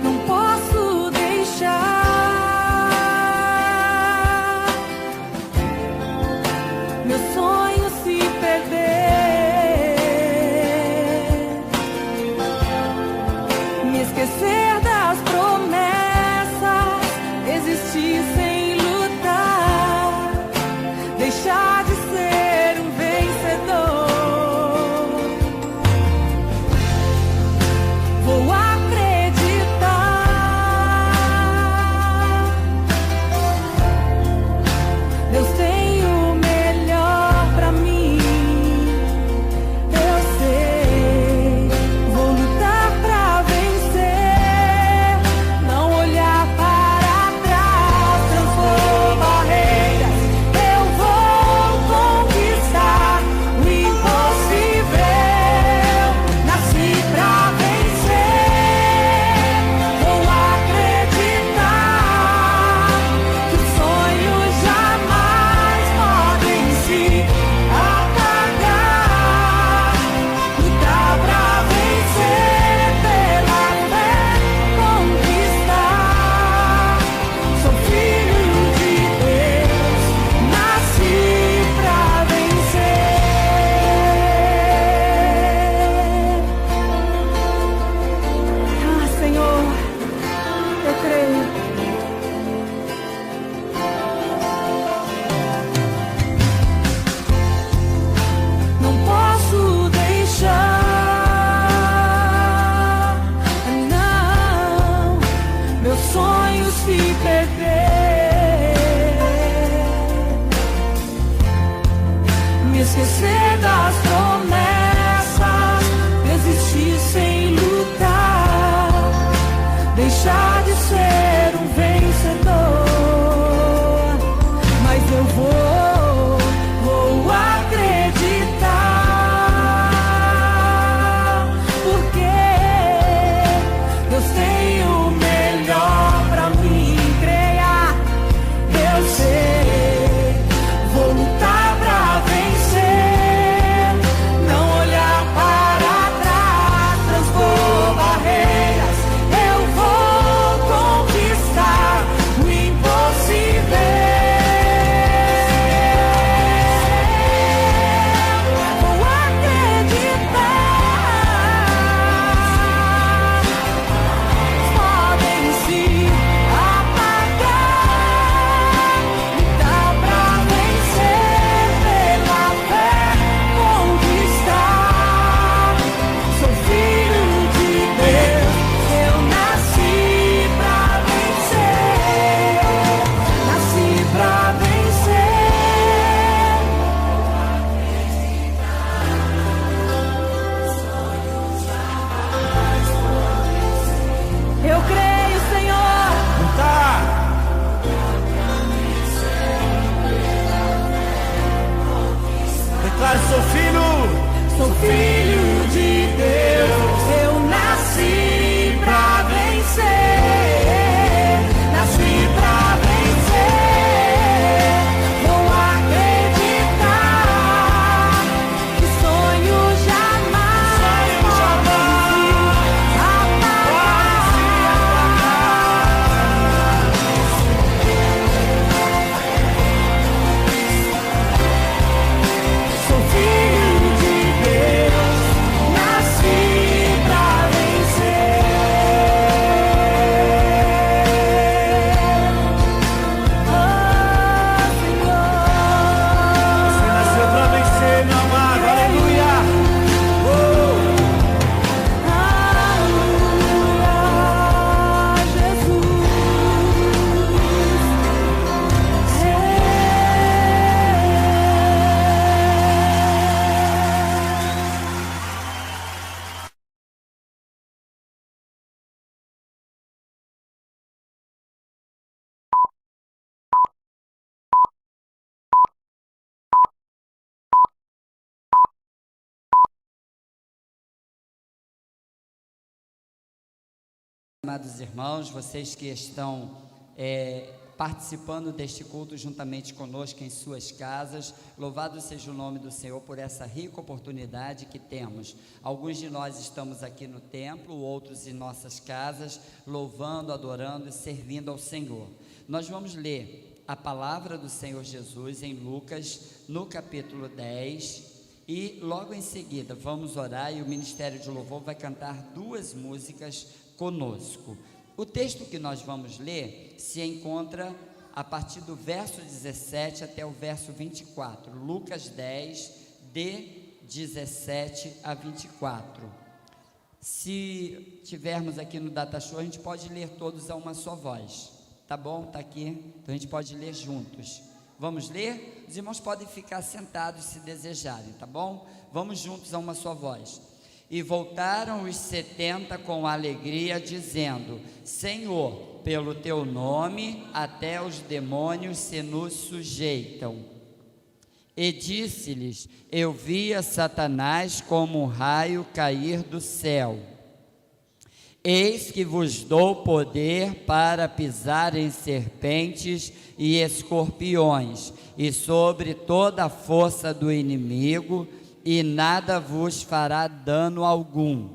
Não posso Amados irmãos, vocês que estão participando deste culto juntamente conosco em suas casas, louvado seja o nome do Senhor por essa rica oportunidade que temos. Alguns de nós estamos aqui no templo, outros em nossas casas, louvando, adorando e servindo ao Senhor. Nós vamos ler a palavra do Senhor Jesus em Lucas, no capítulo 10, e logo em seguida vamos orar e o Ministério de Louvor vai cantar duas músicas conosco. O texto que nós vamos ler se encontra a partir do verso 17 até o verso 24, Lucas 10, de 17 a 24. Se tivermos aqui no Data Show, a gente pode ler todos a uma só voz, tá bom? Tá aqui, então a gente pode ler juntos. Vamos ler? Os irmãos podem ficar sentados se desejarem, tá bom? Vamos juntos a uma só voz. E voltaram os 70 com alegria, dizendo: Senhor, pelo teu nome, até os demônios se nos sujeitam. E disse-lhes: Eu via Satanás como um raio cair do céu. Eis que vos dou poder para pisar em serpentes e escorpiões, e sobre toda a força do inimigo, e nada vos fará dano algum.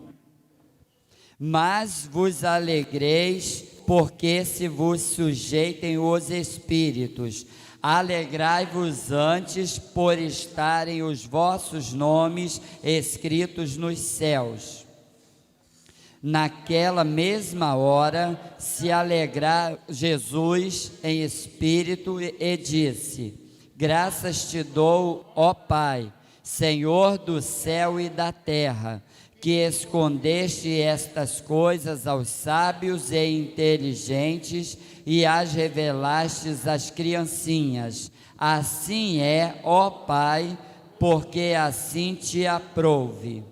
Mas vos alegreis, porque se vos sujeitem os espíritos. Alegrai-vos antes por estarem os vossos nomes escritos nos céus. Naquela mesma hora se alegra Jesus em espírito e disse: Graças te dou, ó Pai, Senhor do céu e da terra, que escondeste estas coisas aos sábios e inteligentes e as revelastes às criancinhas. Assim é, ó Pai, porque assim te aprouve.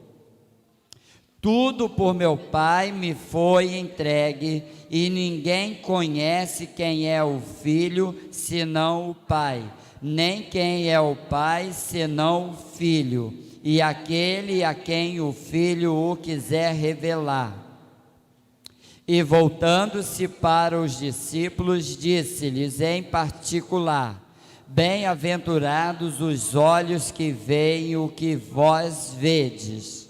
Tudo por meu Pai me foi entregue, e ninguém conhece quem é o Filho, senão o Pai, nem quem é o Pai, senão o Filho, e aquele a quem o Filho o quiser revelar. E voltando-se para os discípulos, disse-lhes em particular: Bem-aventurados os olhos que veem o que vós vedes.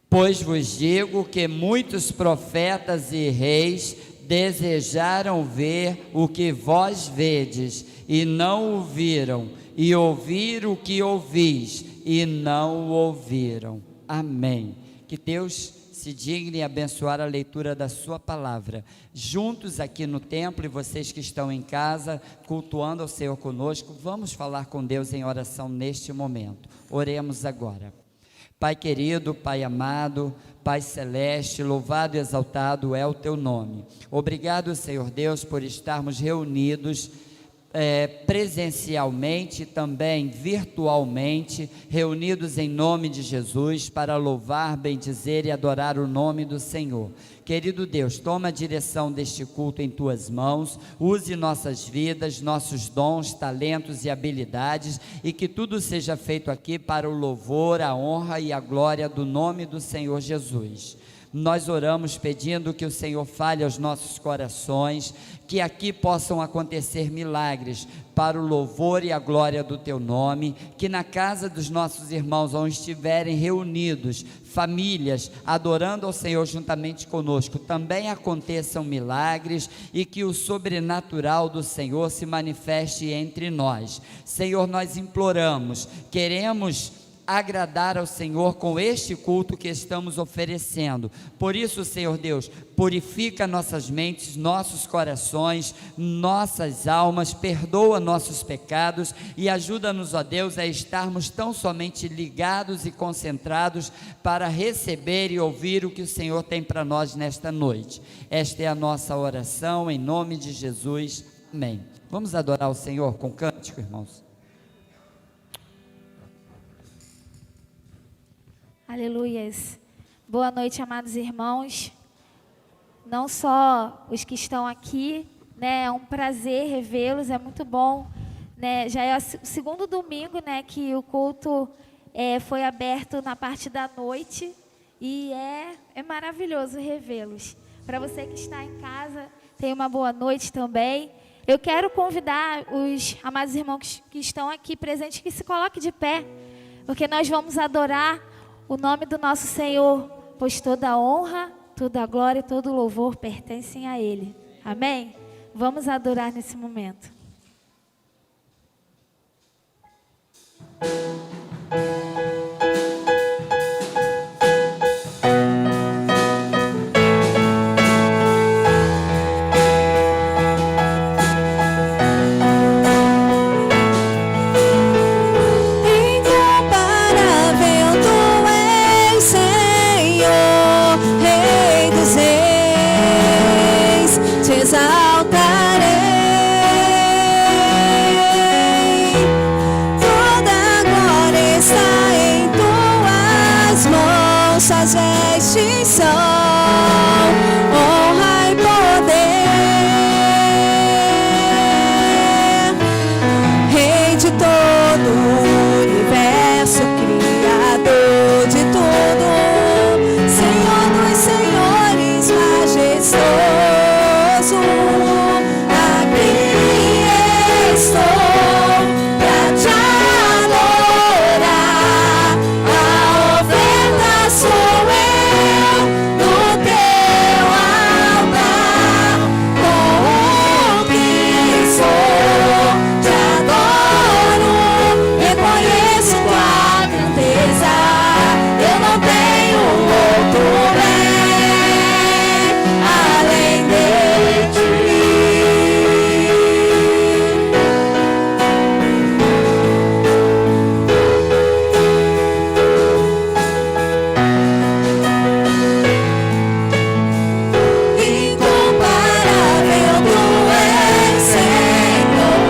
Pois vos digo que muitos profetas e reis desejaram ver o que vós vedes, e não o viram, e ouvir o que ouvis, e não o ouviram. Amém. Que Deus se digne abençoar a leitura da sua palavra. Juntos aqui no templo, e vocês que estão em casa, cultuando ao Senhor conosco, vamos falar com Deus em oração neste momento. Oremos agora. Pai querido, Pai amado, Pai celeste, louvado e exaltado é o teu nome. Obrigado, Senhor Deus, por estarmos reunidos presencialmente e também virtualmente, reunidos em nome de Jesus para louvar, bendizer e adorar o nome do Senhor. Querido Deus, toma a direção deste culto em tuas mãos, use nossas vidas, nossos dons, talentos e habilidades, e que tudo seja feito aqui para o louvor, a honra e a glória do nome do Senhor Jesus. Nós oramos pedindo que o Senhor fale aos nossos corações, que aqui possam acontecer milagres para o louvor e a glória do teu nome, que na casa dos nossos irmãos, onde estiverem reunidos, famílias, adorando ao Senhor juntamente conosco, também aconteçam milagres e que o sobrenatural do Senhor se manifeste entre nós. Senhor, nós imploramos, queremos agradar ao Senhor com este culto que estamos oferecendo. Por isso, Senhor Deus, purifica nossas mentes, nossos corações, nossas almas, perdoa nossos pecados e ajuda-nos, ó Deus, a estarmos tão somente ligados e concentrados para receber e ouvir o que o Senhor tem para nós nesta noite. Esta é a nossa oração em nome de Jesus. Amém. Vamos adorar o Senhor com cântico, irmãos. Aleluias. Boa noite, amados irmãos. Não só os que estão aqui, né? É um prazer revê-los, é muito bom, né? Já é o segundo domingo, né, que o culto foi aberto na parte da noite e é maravilhoso revê-los. Para você que está em casa, tenha uma boa noite também. Eu quero convidar os amados irmãos que estão aqui presentes que se coloquem de pé, porque nós vamos adorar o nome do nosso Senhor, pois toda a honra, toda a glória e todo o louvor pertencem a Ele. Amém? Vamos adorar nesse momento. As vestes são honra e poder, Rei de todo o universo, Criador de tudo, Senhor dos senhores, majestoso. Aqui estou pra te adorar, a oferta sou eu no teu altar, com o que sou te adoro, reconheço tua grandeza, eu não tenho outro bem além de ti. Incomparável tu és, Senhor,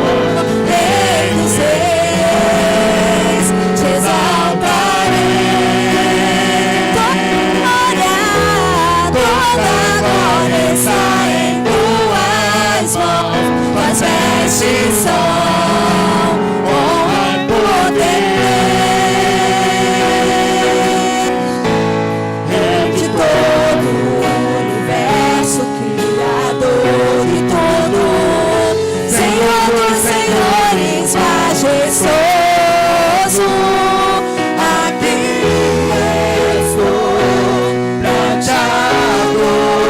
Rei dos reis, te exaltarei. Toda glória está em tuas mãos, tuas vestes são honra e poder, Rei de todo o universo, Criador de tudo, Senhor dos senhores, majestoso. Aqui estou pra te adorar,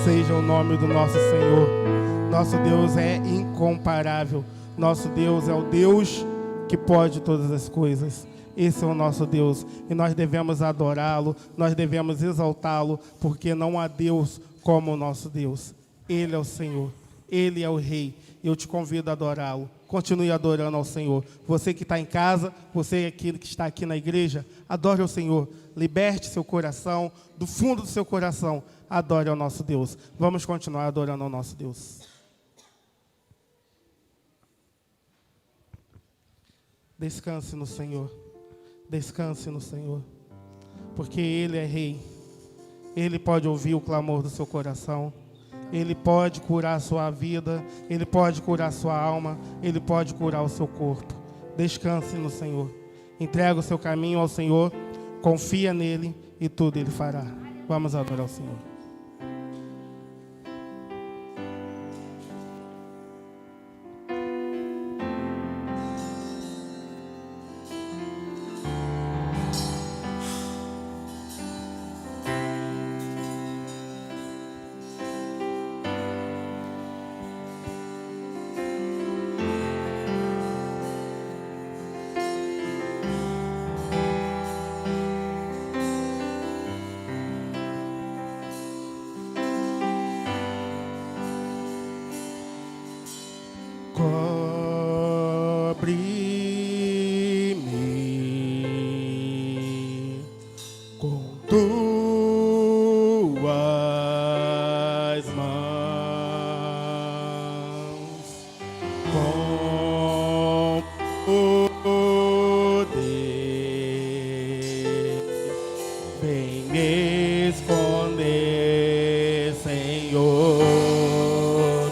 seja o nome do nosso Senhor. Nosso Deus é incomparável. Nosso Deus é o Deus que pode todas as coisas. Esse é o nosso Deus e nós devemos adorá-lo, nós devemos exaltá-lo, porque não há Deus como o nosso Deus. Ele é o Senhor, Ele é o Rei. Eu te convido a adorá-lo. Continue adorando ao Senhor. Você que está em casa, você que está aqui na igreja, adore ao Senhor. Liberte seu coração, do fundo do seu coração, adore ao nosso Deus. Vamos continuar adorando ao nosso Deus. Descanse no Senhor. Descanse no Senhor. Porque Ele é Rei. Ele pode ouvir o clamor do seu coração. Ele pode curar a sua vida. Ele pode curar a sua alma. Ele pode curar o seu corpo. Descanse no Senhor. Entrega o seu caminho ao Senhor. Confia nele e tudo Ele fará. Vamos adorar o Senhor. Cobre-me com tuas mãos, com poder, vem me esconder, Senhor.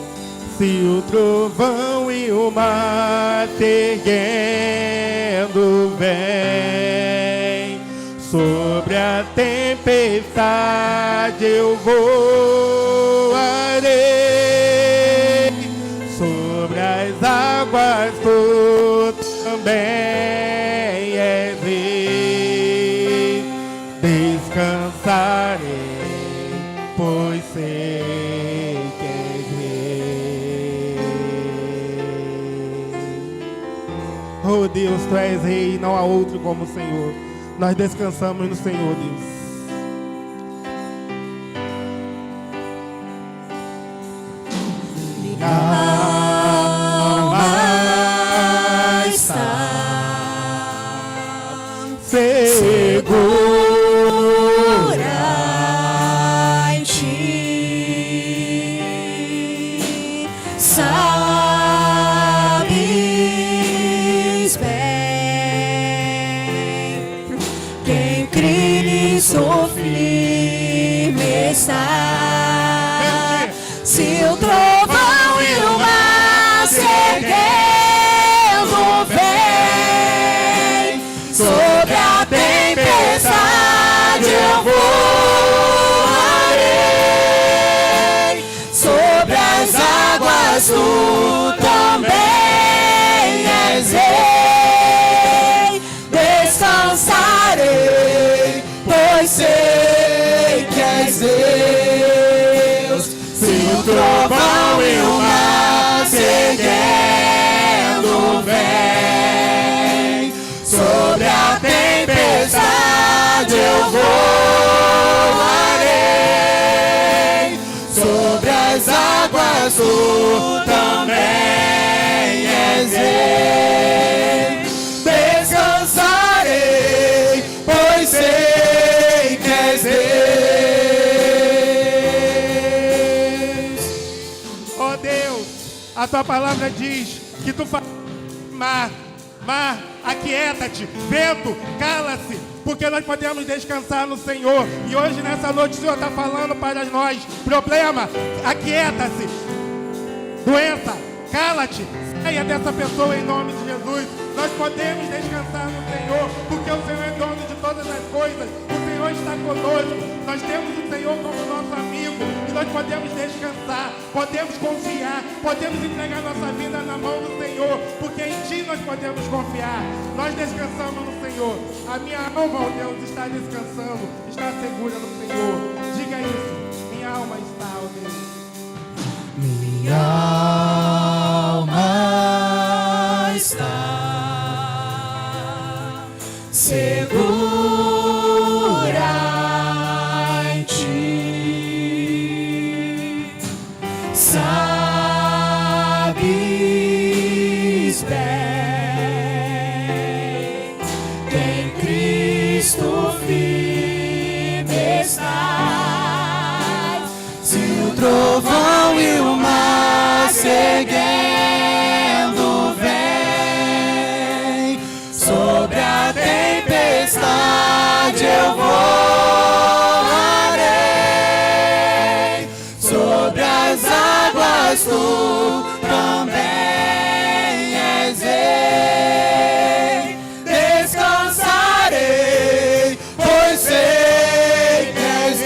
Se o trovão e o mar erguendo vem, sobre a tempestade eu voarei, sobre as águas tu também és rei. Descansarei, pois sei que és rei. Oh Deus, tu és Rei, não há outro como o Senhor. Nós descansamos no Senhor, Deus. Minha alma está segura em ti. Sabes bem, quem crê nisso firme está. Se o trovão e o mar se erguendo vem, sobre a tempestade eu voarei, sobre as águas tu também és rei. Descansarei, pois sei que és Deus. Se o trovão e o mar se erguendo vem, sobre a tempestade eu voarei, sobre as águas tu também és rei. Descansarei, pois sei que és Deus. Oh Deus, a tua palavra diz que tu faz mar, aquieta-te, vento, cala-se, porque nós podemos descansar no Senhor. E hoje, nessa noite, o Senhor está falando para nós: problema, aquieta-se, doença, cala-te, saia dessa pessoa em nome de Jesus. Nós podemos descansar no Senhor, porque o Senhor é dono de todas as coisas. O Senhor está conosco. Nós temos o Senhor como nosso amigo e nós podemos descansar, podemos confiar, podemos entregar nossa vida na mão do Senhor, porque em Ti nós podemos confiar. Nós descansamos no Senhor. A minha alma, ó Deus, está descansando, está segura no Senhor. Diga isso: minha alma está, ó Deus. sabes bem, em Cristo firme estás. Se o trovão e o mar seguendo vem, sobre a tempestade eu voarei, sobre as águas tu também és rei. Descansarei, pois sei que és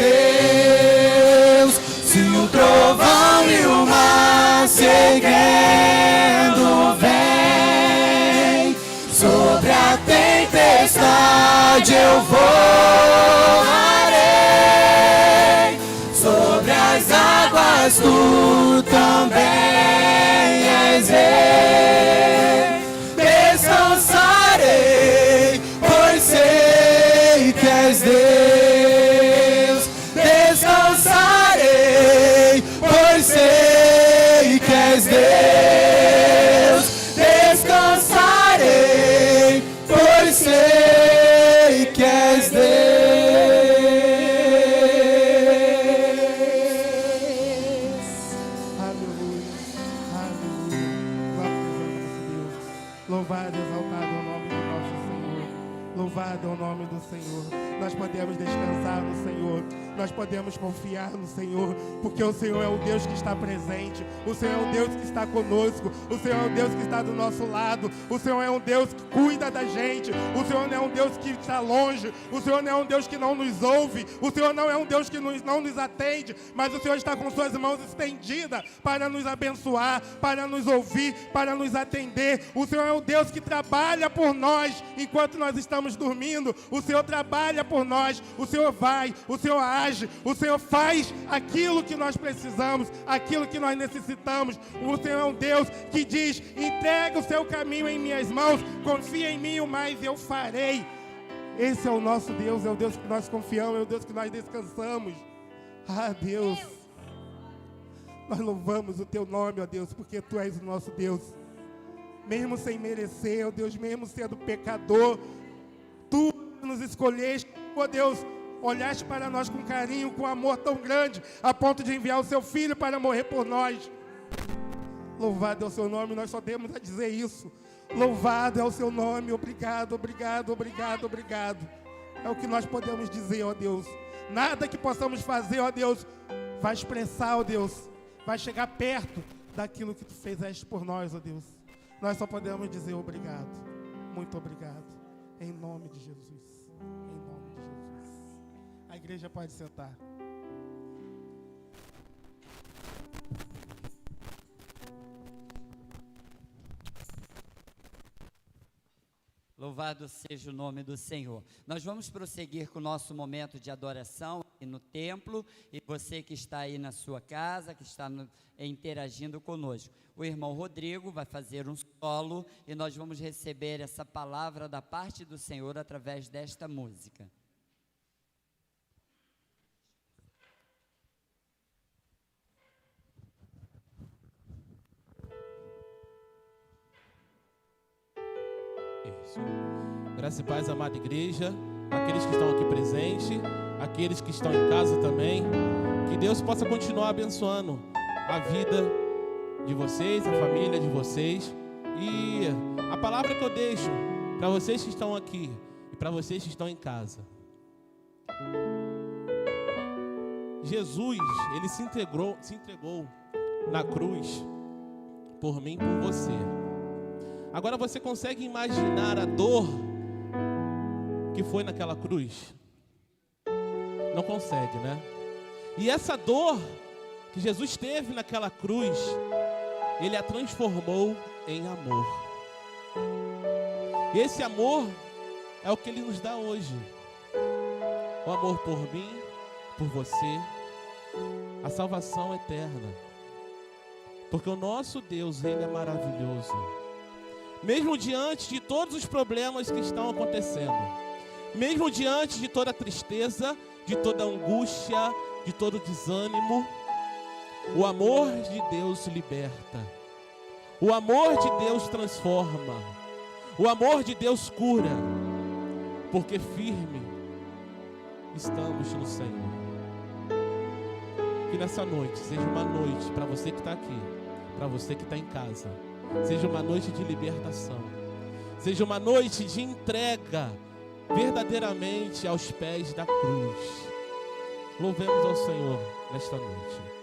Deus. Se o trovão e o mar seguendo vem, sobre a tempestade eu voarei, sobre as águas tu também és rei. Descansarei, pois sei que és Deus. Descansarei, pois sei que és Deus. Descansarei, pois sei que és Deus. Aleluia, aleluia. Louvado, exaltado é o nome do nosso Senhor. Louvado é o nome do Senhor. Nós podemos descansar no Senhor. Nós podemos confiar no Senhor, porque o Senhor é o Deus que está presente. O Senhor é o Deus que está conosco. O Senhor é o Deus que está do nosso lado. O Senhor é um Deus que cuida da gente. O Senhor não é um Deus que está longe. O Senhor não é um Deus que não nos ouve. O Senhor não é um Deus que não nos atende. Mas o Senhor está com suas mãos estendidas para nos abençoar, para nos ouvir, para nos atender. O Senhor é o Deus que trabalha por nós enquanto nós estamos dormindo. O Senhor trabalha por nós. O Senhor vai, o Senhor age, o Senhor faz aquilo que nós precisamos, aquilo que nós necessitamos. O Senhor é um Deus que diz: entrega o seu caminho em minhas mãos, confia em mim, o mais eu farei. Esse é o nosso Deus, é o Deus que nós confiamos, é o Deus que nós descansamos. Ah, Deus, nós louvamos o teu nome, ó Deus, porque tu és o nosso Deus. Mesmo sem merecer, ó Deus, mesmo sendo pecador, tu nos escolheste, ó Deus, olhaste para nós com carinho, com amor tão grande, a ponto de enviar o seu Filho para morrer por nós. Louvado é o seu nome, nós só temos a dizer isso. Louvado é o seu nome, obrigado, obrigado, obrigado, obrigado. É o que nós podemos dizer, ó Deus. Nada que possamos fazer, ó Deus, vai expressar, ó Deus, vai chegar perto daquilo que tu fizeste por nós, ó Deus. Nós só podemos dizer obrigado, muito obrigado, em nome de Jesus. A igreja pode sentar. Louvado seja o nome do Senhor. Nós vamos prosseguir com o nosso momento de adoração aqui no templo. E você que está aí na sua casa, que está interagindo conosco. O irmão Rodrigo vai fazer um solo e nós vamos receber essa palavra da parte do Senhor através desta música. Isso. Graça e paz, amada igreja, aqueles que estão aqui presentes, aqueles que estão em casa também, que Deus possa continuar abençoando a vida de vocês, a família de vocês. E a palavra que eu deixo para vocês que estão aqui e para vocês que estão em casa: Jesus, Ele se entregou na cruz por mim e por você. Agora você consegue imaginar a dor que foi naquela cruz? Não consegue, né? E essa dor que Jesus teve naquela cruz, Ele a transformou em amor. E esse amor é o que Ele nos dá hoje. O amor por mim, por você, a salvação eterna. Porque o nosso Deus, Ele é maravilhoso. Mesmo diante de todos os problemas que estão acontecendo, mesmo diante de toda a tristeza, de toda a angústia, de todo o desânimo, O amor de Deus liberta. O amor de Deus transforma. O amor de Deus cura. Porque firme estamos no Senhor. Que nessa noite seja uma noite para você que está aqui, para você que está em casa. Seja uma noite de libertação. Seja uma noite de entrega verdadeiramente aos pés da cruz. Louvemos ao Senhor nesta noite.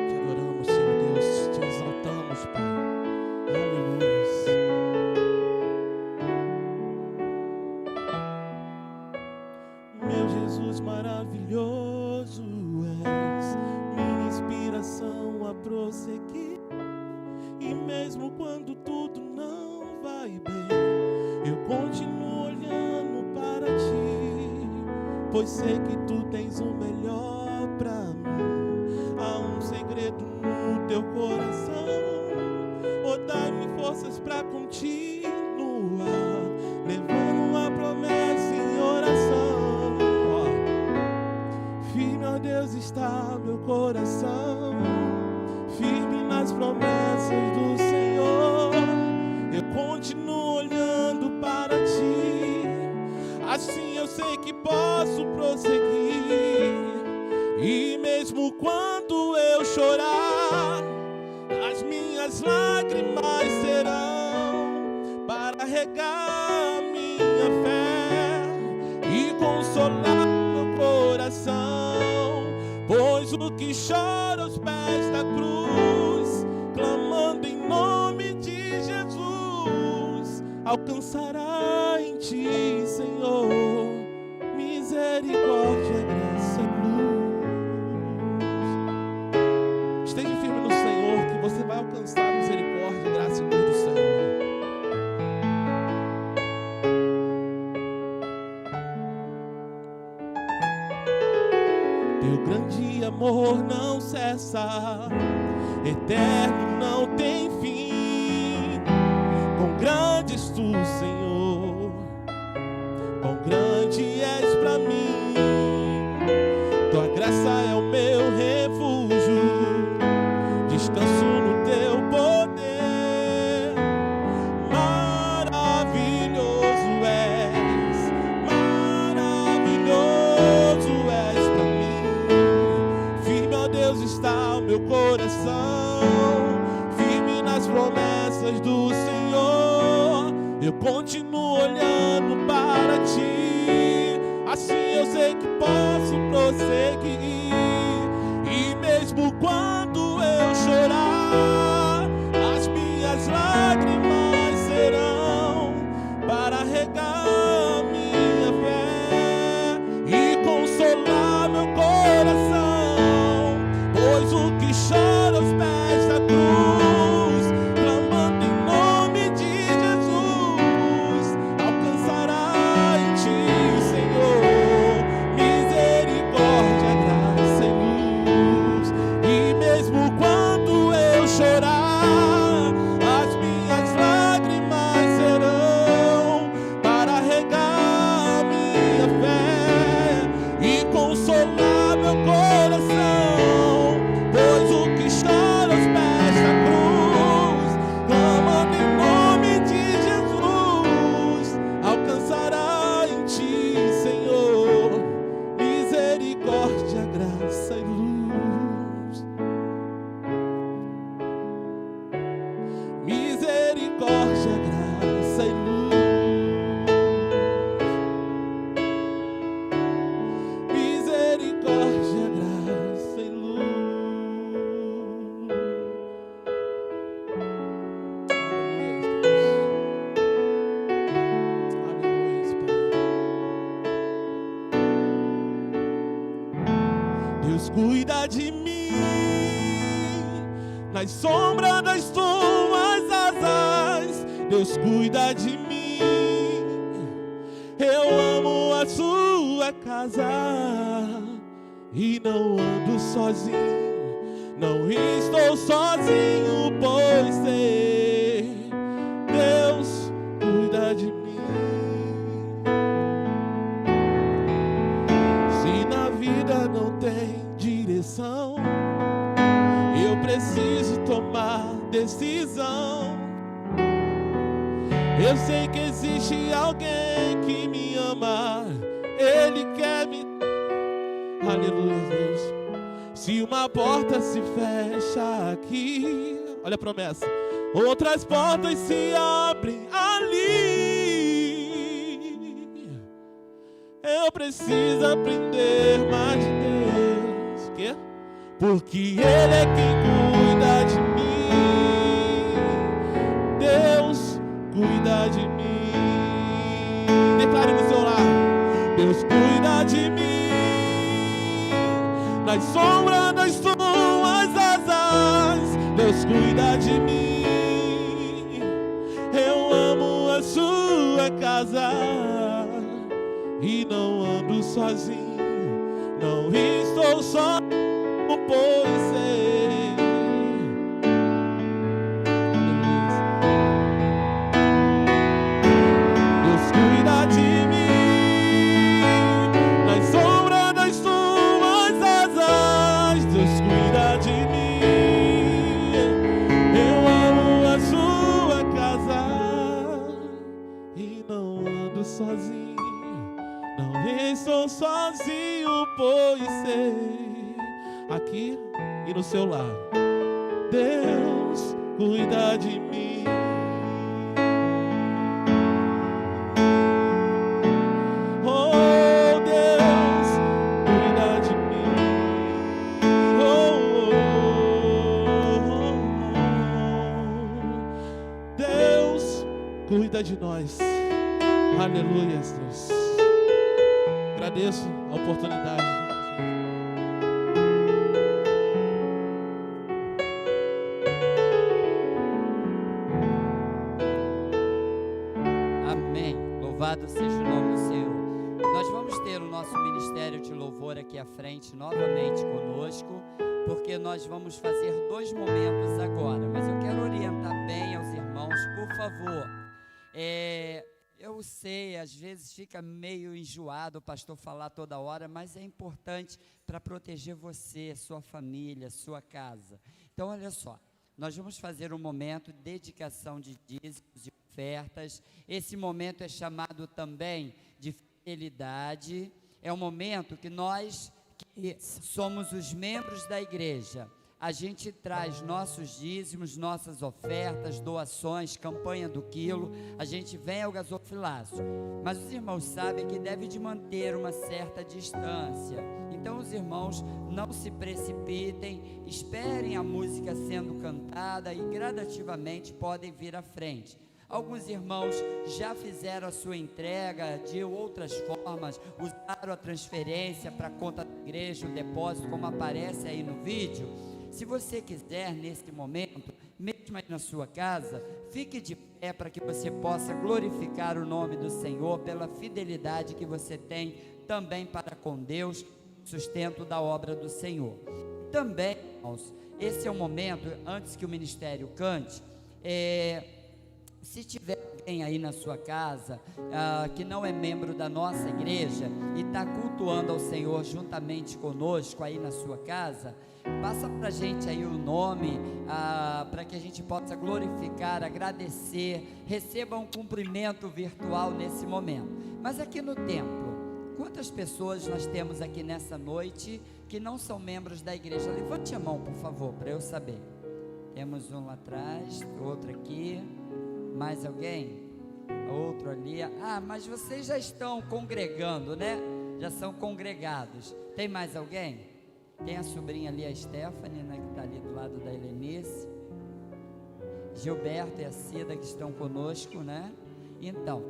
Te adoramos, Senhor Deus, te exaltamos, Pai. Aleluia. Meu Jesus maravilhoso és, minha inspiração a prosseguir. E mesmo quando tudo não vai bem, eu continuo olhando para ti, pois sei que tu tens o melhor para mim. Há um segredo no teu coração, oh, dai-me forças para continuar, levando a promessa em oração. Firme, ó Deus, está meu coração, firme nas promessas do Senhor. Eu continuo olhando para ti, assim eu sei que posso prosseguir. E mesmo quando eu chorar, as minhas lágrimas serão para regar minha fé e consolar meu coração. Pois o que chora aos pés da cruz, clamando em nome de Jesus, alcançará em ti, Senhor, misericórdia, graça e luz. Esteja firme no Senhor, que você vai alcançar misericórdia, graça e luz do Senhor. Teu grande amor não cessa, eterno não tem fim. Quão grande és tu, Senhor, quão grande és pra mim. Tua graça é o meu refúgio, descanso no teu poder. Maravilhoso és pra mim. Firme, ó Deus, está o meu coração, firme nas promessas do Senhor. Eu continuo olhando para ti, assim eu sei que posso prosseguir. E mesmo quando eu chorar, as minhas lágrimas serão para regar minha fé e consolar meu coração. Pois o que chora aos pés da cruz, clamando em nome de Jesus, alcançará em ti, Senhor, misericórdia, graça e luz. E mesmo quando eu chorar, as minhas lágrimas serão para regar minha fé e consolar meu coração. Pois o que chora aos pés da cruz, clamando em nome de Jesus, alcançará em ti, Senhor, misericórdia, graça e luz. Misericórdia, graça e luz. Misericórdia, graça e luz. Aleluia, Pai. Deus cuida de mim nas sombras das tuas asas. Deus cuida de mim. Eu amo a sua casa e não ando sozinho. Não estou sozinho, pois sei, Deus cuida de mim. Se na vida não tem direção, eu preciso tomar decisão. Eu sei que existe alguém que me ama, Ele quer me... Aleluia, Deus. Se uma porta se fecha aqui, olha a promessa, outras portas se abrem ali. Eu preciso aprender mais de Deus. Quê? Porque Ele é quem cuida de mim. Deus cuida de mim. Declare no seu lar: Deus cuida de mim. Nas sombras das tuas asas, Deus cuida de mim. Eu amo a sua casa e não ando sozinho. Não estou só, pois sei. Deus cuida de mim. Nas sombras das tuas asas, Deus cuida de mim. Eu amo a sua casa e não ando sozinho. Não estou sozinho, pois sei. Aqui e no seu lar, Deus cuida de mim. Oh, Deus cuida de mim. Deus cuida de nós. Aleluia, Deus. Agradeço a oportunidade. Louvado seja o nome do Senhor. Nós vamos ter o nosso ministério de louvor aqui à frente novamente conosco, porque nós vamos fazer 2 momentos agora, mas eu quero orientar bem aos irmãos, por favor. Eu sei, às vezes fica meio enjoado o pastor falar toda hora, mas é importante para proteger você, sua família, sua casa. Então, olha só, nós vamos fazer um momento de dedicação de dízimos e ofertas. Esse momento é chamado também de fidelidade. É um momento que nós, que somos os membros da igreja, a gente traz nossos dízimos, nossas ofertas, doações, campanha do quilo, a gente vem ao gasofilácio. Mas os irmãos sabem que deve de manter uma certa distância. Então os irmãos não se precipitem, esperem a música sendo cantada e gradativamente podem vir à frente. Alguns irmãos já fizeram a sua entrega de outras formas, usaram a transferência para a conta da igreja, o depósito, como aparece aí no vídeo. Se você quiser, nesse momento, mesmo aí na sua casa, fique de pé para que você possa glorificar o nome do Senhor pela fidelidade que você tem também para com Deus, sustento da obra do Senhor. Também, irmãos, esse é o momento, antes que o ministério cante, se tiver alguém aí na sua casa que não é membro da nossa igreja e está cultuando ao Senhor juntamente conosco aí na sua casa, passa para a gente aí o nome, para que a gente possa glorificar, agradecer, receba um cumprimento virtual nesse momento. Mas aqui no templo, quantas pessoas nós temos aqui nessa noite que não são membros da igreja? Levante a mão, por favor, para eu saber. Temos um lá atrás, outro aqui. Mais alguém? Outro ali. Mas vocês já estão congregando, né? Já são congregados. Tem mais alguém? Tem a sobrinha ali, a Stephanie, né, que está ali do lado da Helenice. Gilberto e a Cida que estão conosco, né? Então,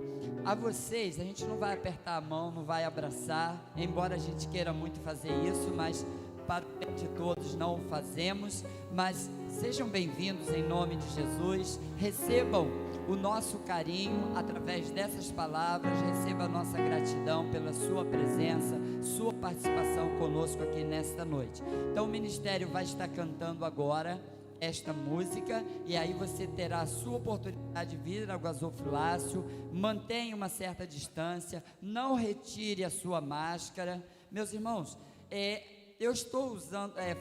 a vocês, a gente não vai apertar a mão, não vai abraçar, embora a gente queira muito fazer isso, mas para o bem de todos não o fazemos. Mas sejam bem-vindos em nome de Jesus, recebam o nosso carinho através dessas palavras. Receba a nossa gratidão pela sua presença, sua participação conosco aqui nesta noite. Então o ministério vai estar cantando agora esta música, e aí você terá a sua oportunidade de vir ao gasofilácio. Mantenha uma certa distância, não retire a sua máscara. Meus irmãos, eu estou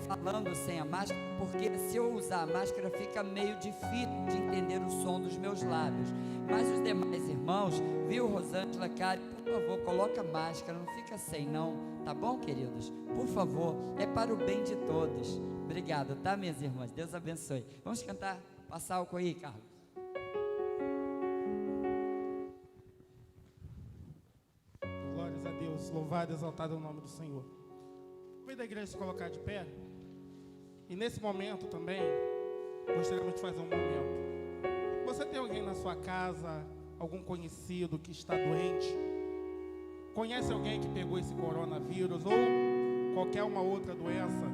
falando sem a máscara, porque se eu usar a máscara fica meio difícil de entender o som dos meus lábios. Mas os demais irmãos, viu, Rosângela, Karen, por favor, coloca a máscara, não fica sem não, tá bom, queridos? Por favor, é para o bem de todos. Obrigado, tá, minhas irmãs? Deus abençoe. Vamos cantar, passar álcool aí, Carlos. Glórias a Deus, louvado e exaltado é o nome do Senhor. Convido a igreja a se colocar de pé. E nesse momento também, gostaríamos de fazer um momento. Você tem alguém na sua casa, algum conhecido que está doente? Conhece alguém que pegou esse coronavírus ou qualquer uma outra doença?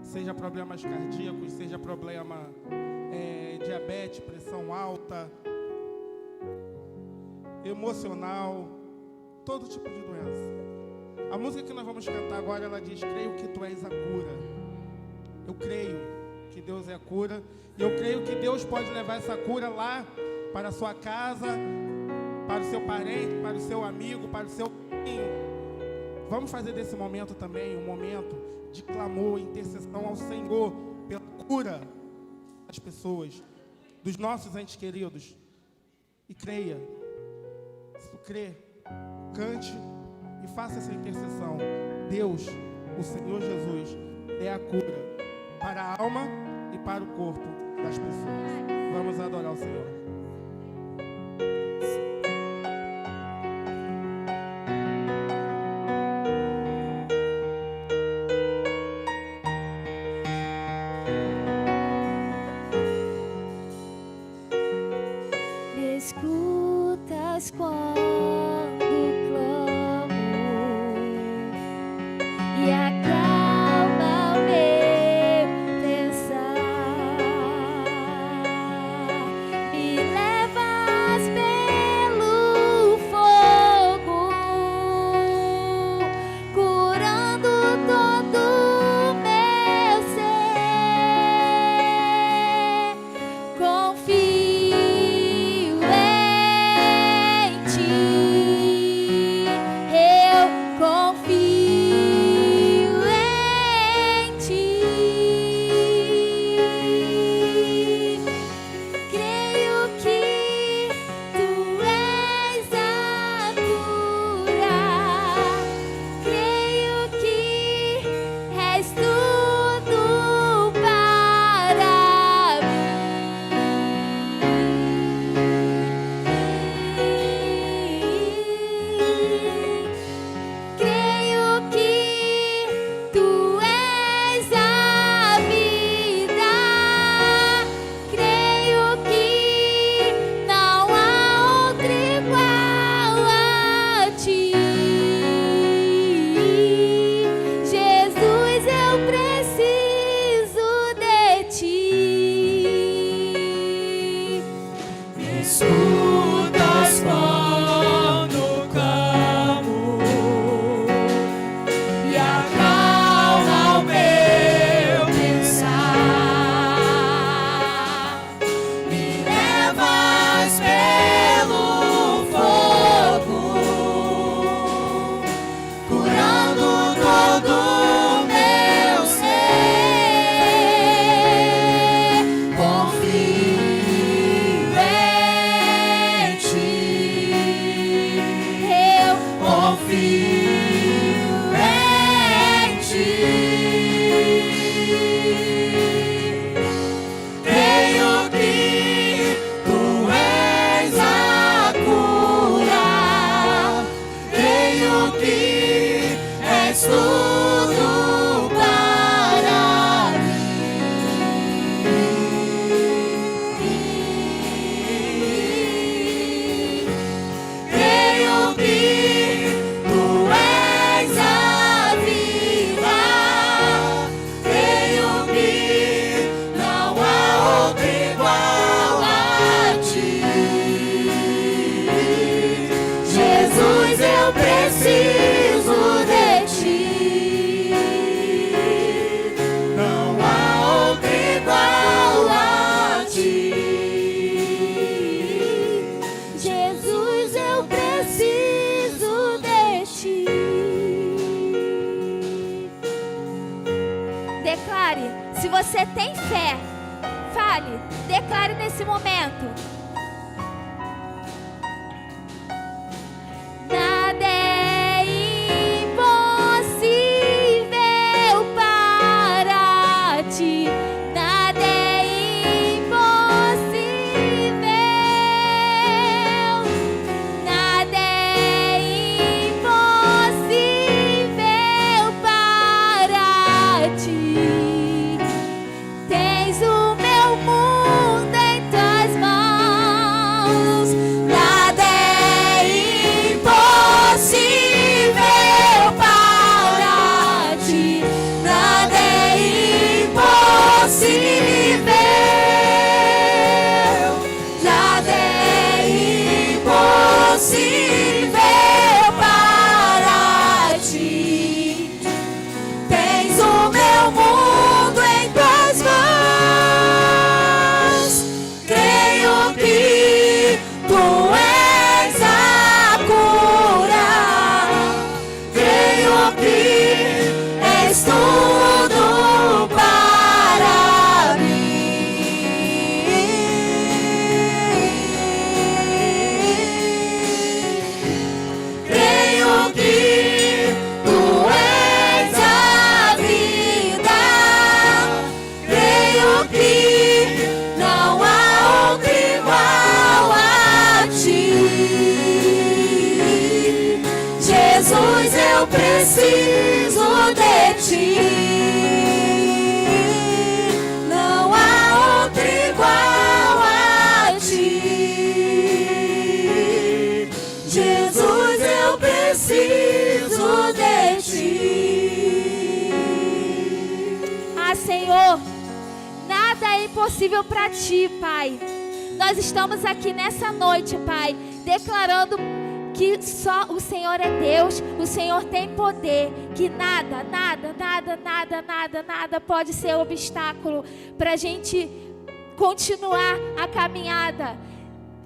Seja problemas cardíacos, seja problema diabetes, pressão alta, emocional, todo tipo de doença. A música que nós vamos cantar agora, ela diz: creio que tu és a cura. Eu creio que Deus é a cura, e eu creio que Deus pode levar essa cura lá para a sua casa, para o seu parente, para o seu amigo, para o seu vizinho. Vamos fazer desse momento também um momento de clamor, intercessão ao Senhor pela cura das pessoas, dos nossos entes queridos. E creia, se tu crê, cante e faça essa intercessão. Deus, o Senhor Jesus, é a cura para a alma e para o corpo das pessoas. Vamos adorar o Senhor. Me escutas quando clamo e acalma o meu pensar. Me levas pelo fogo, curando todo o meu ser. Confio em ti, eu confio declare nesse momento. Nada é impossível para ti. Nada é impossível. Nada é impossível para ti. Tens o meu mundo em tuas mãos. Nada é impossível para ti. Nada é impossível. Nada é impossível para ti. Tens o meu mundo em tuas mãos. Creio que tu és a cura. Creio que és tudo para mim. Creio que tu és a vida. Creio que não há outro igual a ti. Jesus, eu preciso de ti. Não há outro igual a ti. Jesus, eu preciso de ti. Ah, Senhor, nada é impossível para ti, Pai. Nós estamos aqui nessa noite, Pai, declarando que só o Senhor é Deus, o Senhor tem poder, que nada pode ser obstáculo para a gente continuar a caminhada,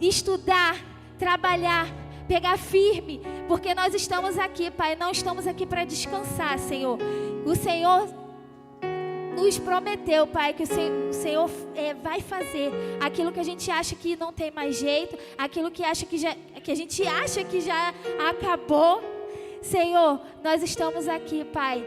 estudar, trabalhar, pegar firme, porque nós estamos aqui, Pai, não estamos aqui para descansar, Senhor. O Senhor nos prometeu, Pai, que o Senhor vai fazer aquilo que a gente acha que não tem mais jeito, aquilo que a gente acha que já acabou. Senhor, nós estamos aqui, Pai.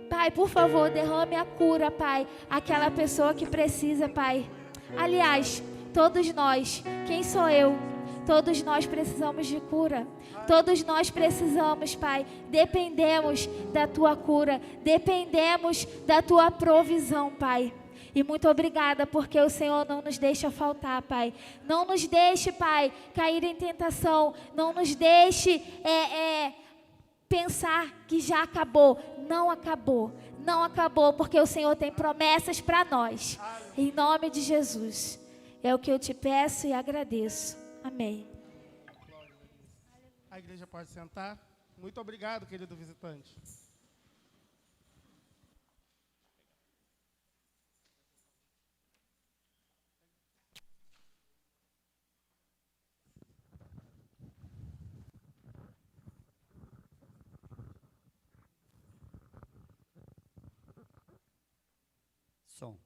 Pai, por favor, derrame a cura, Pai, aquela pessoa que precisa, Pai. Aliás, todos nós, quem sou eu? Todos nós precisamos de cura. Todos nós precisamos, Pai, dependemos da Tua cura, dependemos da Tua provisão, Pai. E muito obrigada, porque o Senhor não nos deixa faltar, Pai. Não nos deixe, Pai, cair em tentação. Não nos deixe pensar que já acabou. Não acabou. Não acabou, porque o Senhor tem promessas para nós. Em nome de Jesus. É o que eu te peço e agradeço. Amém. A igreja pode sentar. Muito obrigado, querido visitante. Som.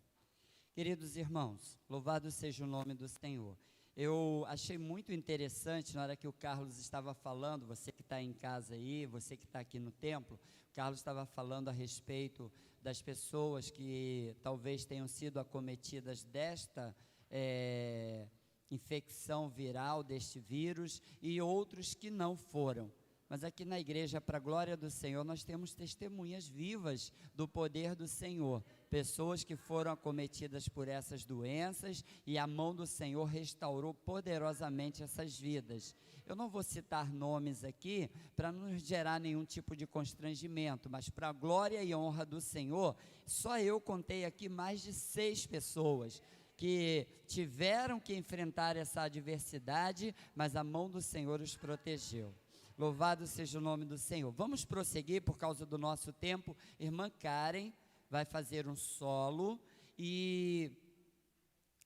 Queridos irmãos, louvado seja o nome do Senhor. Eu achei muito interessante na hora que o Carlos estava falando, você que está em casa aí, você que está aqui no templo, o Carlos estava falando a respeito das pessoas que talvez tenham sido acometidas desta infecção viral, deste vírus, e outros que não foram. Mas aqui na igreja, para a glória do Senhor, nós temos testemunhas vivas do poder do Senhor. Pessoas que foram acometidas por essas doenças e a mão do Senhor restaurou poderosamente essas vidas. Eu não vou citar nomes aqui para não gerar nenhum tipo de constrangimento, mas para a glória e honra do Senhor, só eu contei aqui mais de 6 pessoas que tiveram que enfrentar essa adversidade, mas a mão do Senhor os protegeu. Louvado seja o nome do Senhor. Vamos prosseguir por causa do nosso tempo. Irmã Karen vai fazer um solo e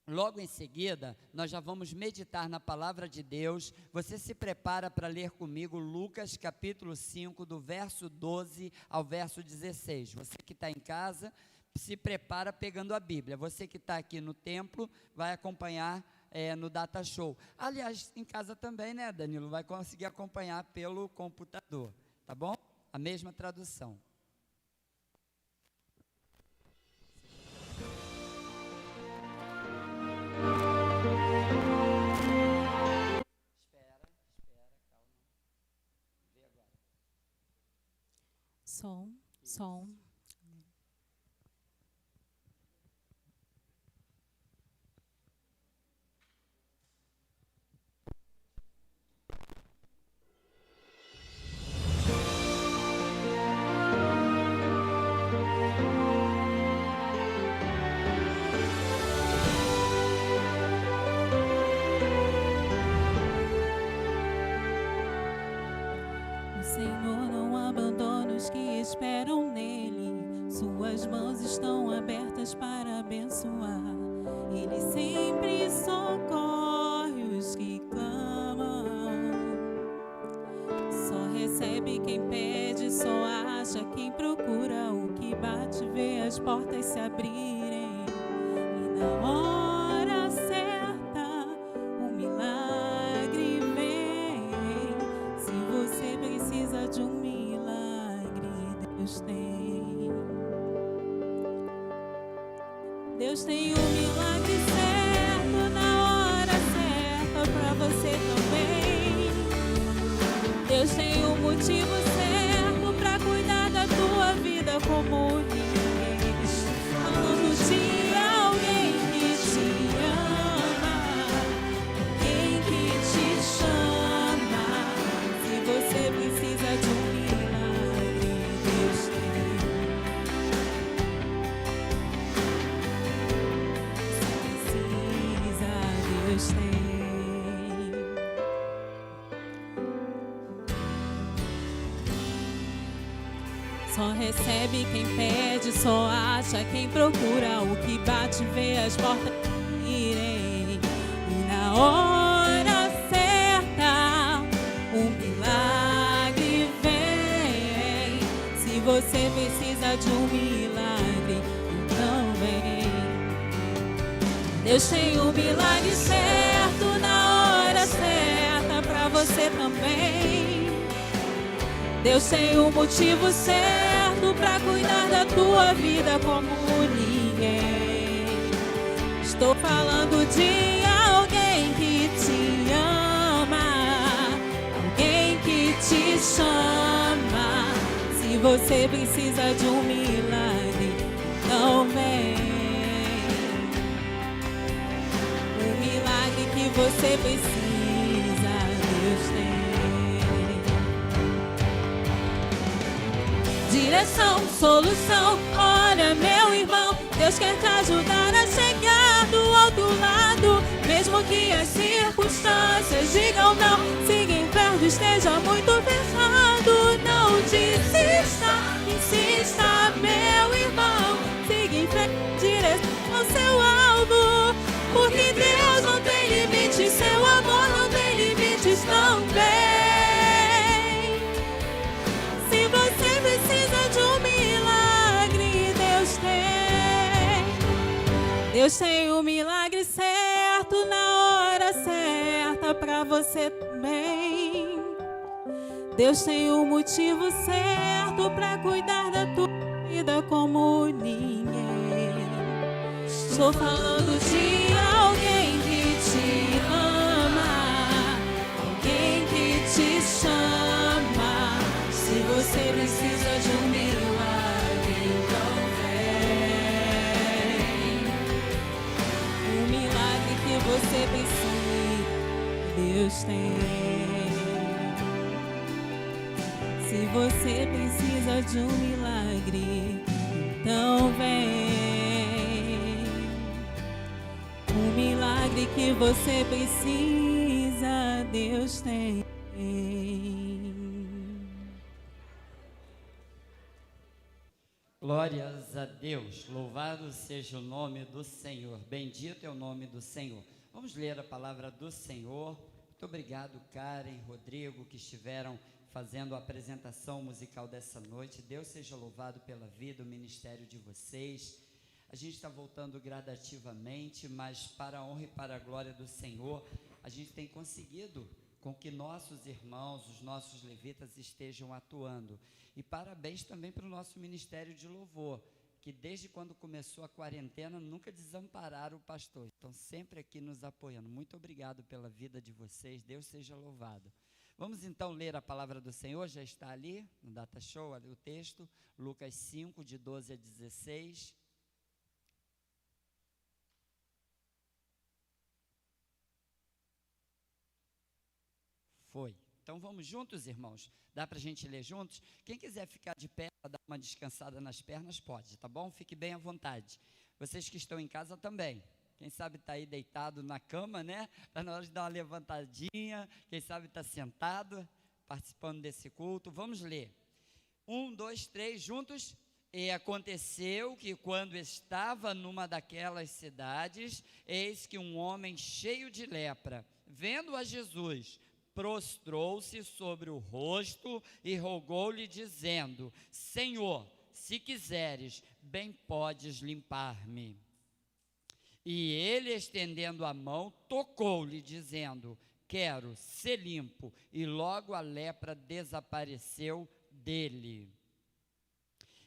logo em seguida nós já vamos meditar na palavra de Deus. Você se prepara para ler comigo Lucas capítulo 5, do verso 12 ao verso 16. Você que está em casa, se prepara pegando a Bíblia. Você que está aqui no templo vai acompanhar no Data Show. Aliás, em casa também, né, Danilo? Vai conseguir acompanhar pelo computador, tá bom? A mesma tradução. Som. O Senhor não abandona os que esperam nele. Suas mãos estão abertas para abençoar. Ele sempre socorre os que clamam. Só recebe quem pede, só acha quem procura. O que bate vê as portas se abrirem. E na hora certa o milagre vem. Se você precisa de um milagre, Deus tem. Deus tem um milagre certo na hora certa pra você também. Deus tem um motivo certo pra cuidar da tua vida como ninguém. Falando de alguém que te ama, alguém que te chama. Se você precisa de um milagre, Deus tem. Deus tem. Só recebe quem pede, só acha quem procura. O que bate vê as portas irem. E na hora certa o milagre vem. Se você precisa de um milagre, então vem. Deus tem um milagre certo na hora certa pra você também. Deus tem um motivo certo pra cuidar da tua vida como ninguém. Estou falando de alguém que te ama, alguém que te chama. Se você precisa de um milagre, então vem. Que você precisa, Deus tem. Direção, solução, olha meu irmão, Deus quer te ajudar a chegar do outro lado. Mesmo que as circunstâncias digam não, siga em frente, esteja muito pesado. Não desista, insista meu irmão, siga em frente, direção ao seu alvo. Porque Deus não tem limites, seu amor não tem limites também. Se você precisa de um milagre, Deus tem. Deus tem um milagre certo na hora certa pra você também. Deus tem um motivo certo pra cuidar da tua vida como ninguém. Estou falando de alguém que te ama, alguém que te chama. Se você precisa de um milagre, então vem. O milagre que você precisa, Deus tem. Se você precisa de um milagre, então vem. O milagre que você precisa, Deus tem. Glórias a Deus, louvado seja o nome do Senhor, bendito é o nome do Senhor. Vamos ler a palavra do Senhor. Muito obrigado, Karen, Rodrigo, que estiveram fazendo a apresentação musical dessa noite. Deus seja louvado pela vida, o ministério de vocês. A gente está voltando gradativamente, mas para a honra e para a glória do Senhor, a gente tem conseguido com que nossos irmãos, os nossos levitas estejam atuando. E parabéns também para o nosso ministério de louvor, que desde quando começou a quarentena nunca desampararam o pastor. Estão sempre aqui nos apoiando. Muito obrigado pela vida de vocês. Deus seja louvado. Vamos então ler a palavra do Senhor. Já está ali no Data Show, ali o texto. Lucas 5, de 12 a 16. Foi. Então vamos juntos, irmãos? Dá para a gente ler juntos? Quem quiser ficar de pé para dar uma descansada nas pernas, pode, tá bom? Fique bem à vontade. Vocês que estão em casa também. Quem sabe está aí deitado na cama, né? Está na hora de dar uma levantadinha. Quem sabe está sentado, participando desse culto. Vamos ler. 1, 2, 3, juntos. E aconteceu que quando estava numa daquelas cidades, eis que um homem cheio de lepra, vendo a Jesus, prostrou-se sobre o rosto e rogou-lhe, dizendo: Senhor, se quiseres, bem podes limpar-me. E ele, estendendo a mão, tocou-lhe, dizendo: quero ser limpo. E logo a lepra desapareceu dele.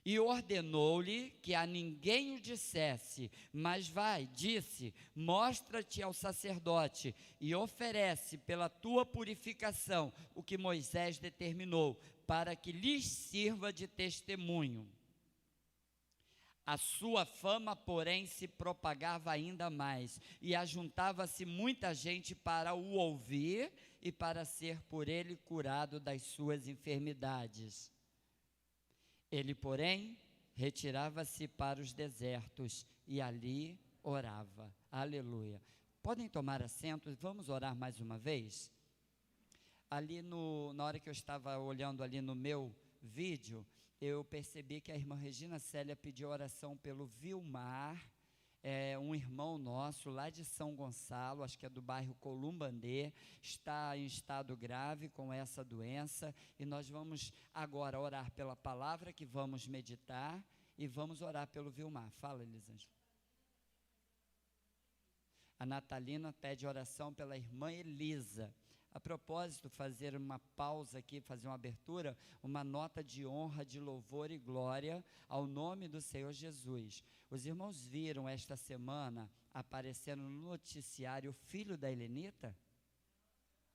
E ordenou-lhe que a ninguém o dissesse, mas vai, disse, mostra-te ao sacerdote e oferece pela tua purificação o que Moisés determinou, para que lhes sirva de testemunho. A sua fama, porém, se propagava ainda mais, e ajuntava-se muita gente para o ouvir e para ser por ele curado das suas enfermidades. Ele, porém, retirava-se para os desertos e ali orava. Aleluia. Podem tomar assento, vamos orar mais uma vez? Ali na hora que eu estava olhando ali no meu vídeo, eu percebi que a irmã Regina Célia pediu oração pelo Vilmar, um irmão nosso lá de São Gonçalo, acho que é do bairro Columbandê, está em estado grave com essa doença, e nós vamos agora orar pela palavra que vamos meditar, e vamos orar pelo Vilmar. Fala, Elisângela. A Natalina pede oração pela irmã Elisa. A propósito, fazer uma pausa aqui, fazer uma abertura, uma nota de honra, de louvor e glória ao nome do Senhor Jesus. Os irmãos viram esta semana, aparecendo no noticiário, o filho da Helenita?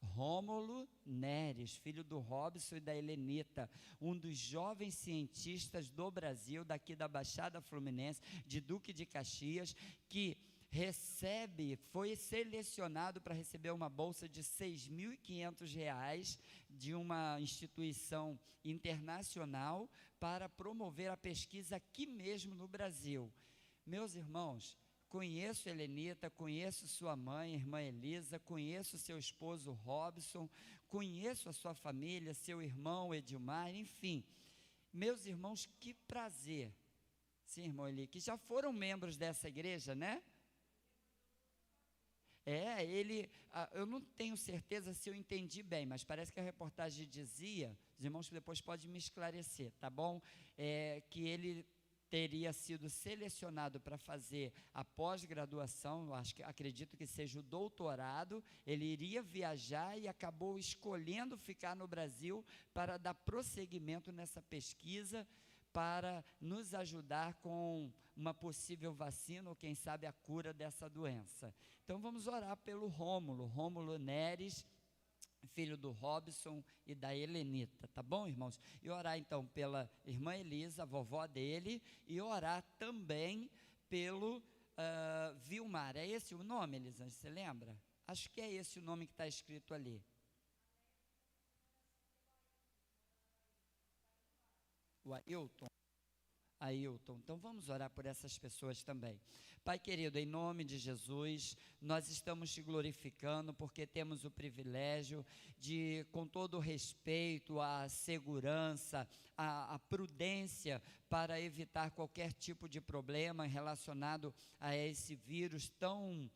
Rômulo Neres, filho do Robson e da Helenita, um dos jovens cientistas do Brasil, daqui da Baixada Fluminense, de Duque de Caxias, que foi selecionado para receber uma bolsa de R$ 6.500 de uma instituição internacional para promover a pesquisa aqui mesmo no Brasil. Meus irmãos, conheço Helenita, conheço sua mãe, irmã Elisa, conheço seu esposo Robson, conheço a sua família, seu irmão Edilmar, enfim. Meus irmãos, que prazer. Sim, irmão Eli, que já foram membros dessa igreja, né? Eu não tenho certeza se eu entendi bem, mas parece que a reportagem dizia, os irmãos depois podem me esclarecer, tá bom? Que ele teria sido selecionado para fazer a pós-graduação, acredito que seja o doutorado, ele iria viajar e acabou escolhendo ficar no Brasil para dar prosseguimento nessa pesquisa, para nos ajudar com uma possível vacina ou quem sabe a cura dessa doença. Então vamos orar pelo Rômulo Neres, filho do Robson e da Helenita, tá bom, irmãos? E orar então pela irmã Elisa, a vovó dele, e orar também pelo Vilmar. É esse o nome, Elisângela, você lembra? Acho que é esse o nome que está escrito ali. O Ailton. Então vamos orar por essas pessoas também. Pai querido, em nome de Jesus, nós estamos te glorificando porque temos o privilégio de, com todo o respeito, a segurança, a prudência, para evitar qualquer tipo de problema relacionado a esse vírus tão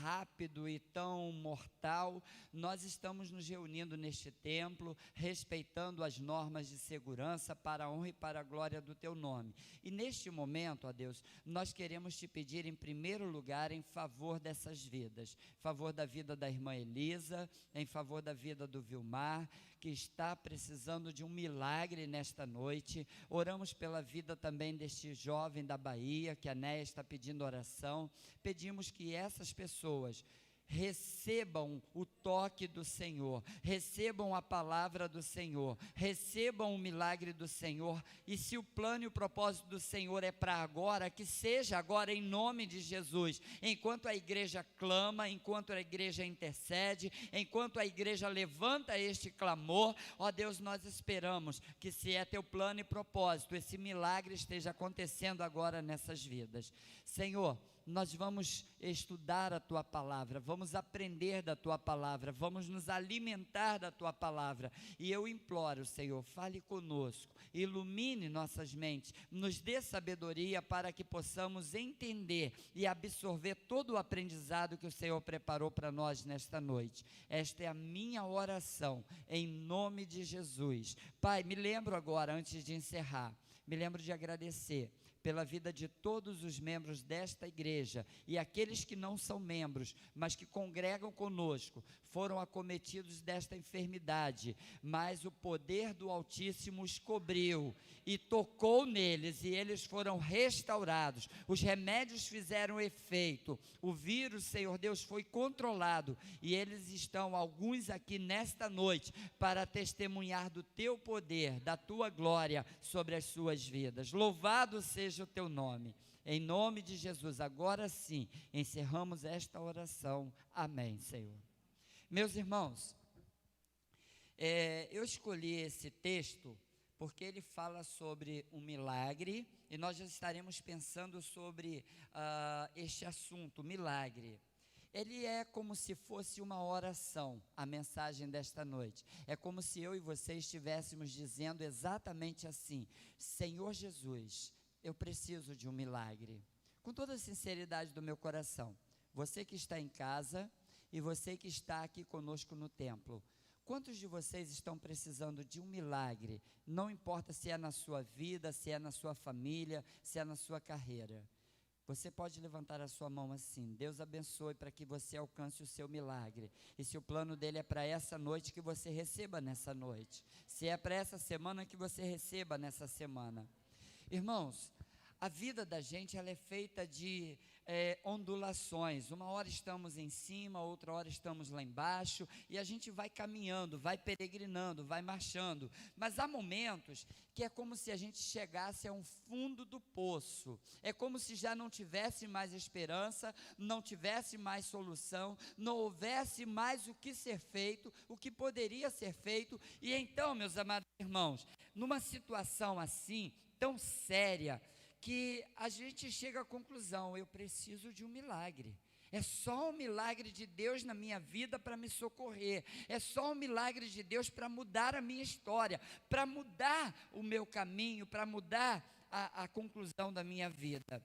rápido e tão mortal. Nós estamos nos reunindo neste templo, respeitando as normas de segurança para a honra e para a glória do teu nome. E neste momento, ó Deus, nós queremos te pedir em primeiro lugar em favor dessas vidas, em favor da vida da irmã Elisa, em favor da vida do Vilmar, que está precisando de um milagre nesta noite. Oramos pela vida também deste jovem da Bahia, que a Néia está pedindo oração. Pedimos que essas pessoas recebam o toque do Senhor, recebam a palavra do Senhor, recebam o milagre do Senhor, e se o plano e o propósito do Senhor é para agora, que seja agora em nome de Jesus, enquanto a igreja clama, enquanto a igreja intercede, enquanto a igreja levanta este clamor, ó Deus, nós esperamos que, se é teu plano e propósito, esse milagre esteja acontecendo agora nessas vidas. Senhor, nós vamos estudar a tua palavra, vamos aprender da tua palavra, vamos nos alimentar da tua palavra, e eu imploro, Senhor, fale conosco, ilumine nossas mentes, nos dê sabedoria para que possamos entender e absorver todo o aprendizado que o Senhor preparou para nós nesta noite. Esta é a minha oração, em nome de Jesus. Pai, me lembro agora, antes de encerrar, me lembro de agradecer pela vida de todos os membros desta igreja, e aqueles que não são membros, mas que congregam conosco, foram acometidos desta enfermidade, mas o poder do Altíssimo os cobriu e tocou neles, e eles foram restaurados, os remédios fizeram efeito, o vírus, Senhor Deus, foi controlado, e eles estão, alguns aqui nesta noite, para testemunhar do teu poder, da tua glória sobre as suas vidas. Louvado seja o teu nome, em nome de Jesus. Agora sim, encerramos esta oração. Amém, Senhor. Meus irmãos, eu escolhi esse texto porque ele fala sobre um milagre, e nós já estaremos pensando sobre este assunto, milagre. Ele é como se fosse uma oração, a mensagem desta noite. É como se eu e você estivéssemos dizendo exatamente assim: Senhor Jesus, eu preciso de um milagre. Com toda a sinceridade do meu coração, você que está em casa e você que está aqui conosco no templo, quantos de vocês estão precisando de um milagre? Não importa se é na sua vida, se é na sua família, se é na sua carreira. Você pode levantar a sua mão assim: Deus abençoe para que você alcance o seu milagre. E se o plano dele é para essa noite, que você receba nessa noite. Se é para essa semana, que você receba nessa semana. Irmãos, a vida da gente, ela é feita de ondulações. Uma hora estamos em cima, outra hora estamos lá embaixo, e a gente vai caminhando, vai peregrinando, vai marchando. Mas há momentos que é como se a gente chegasse a um fundo do poço. É como se já não tivesse mais esperança, não tivesse mais solução, não houvesse mais o que ser feito, o que poderia ser feito. E então, meus amados irmãos, numa situação assim, tão séria, que a gente chega à conclusão: eu preciso de um milagre. É só um milagre de Deus na minha vida para me socorrer. É só um milagre de Deus para mudar a minha história, para mudar o meu caminho, para mudar a conclusão da minha vida.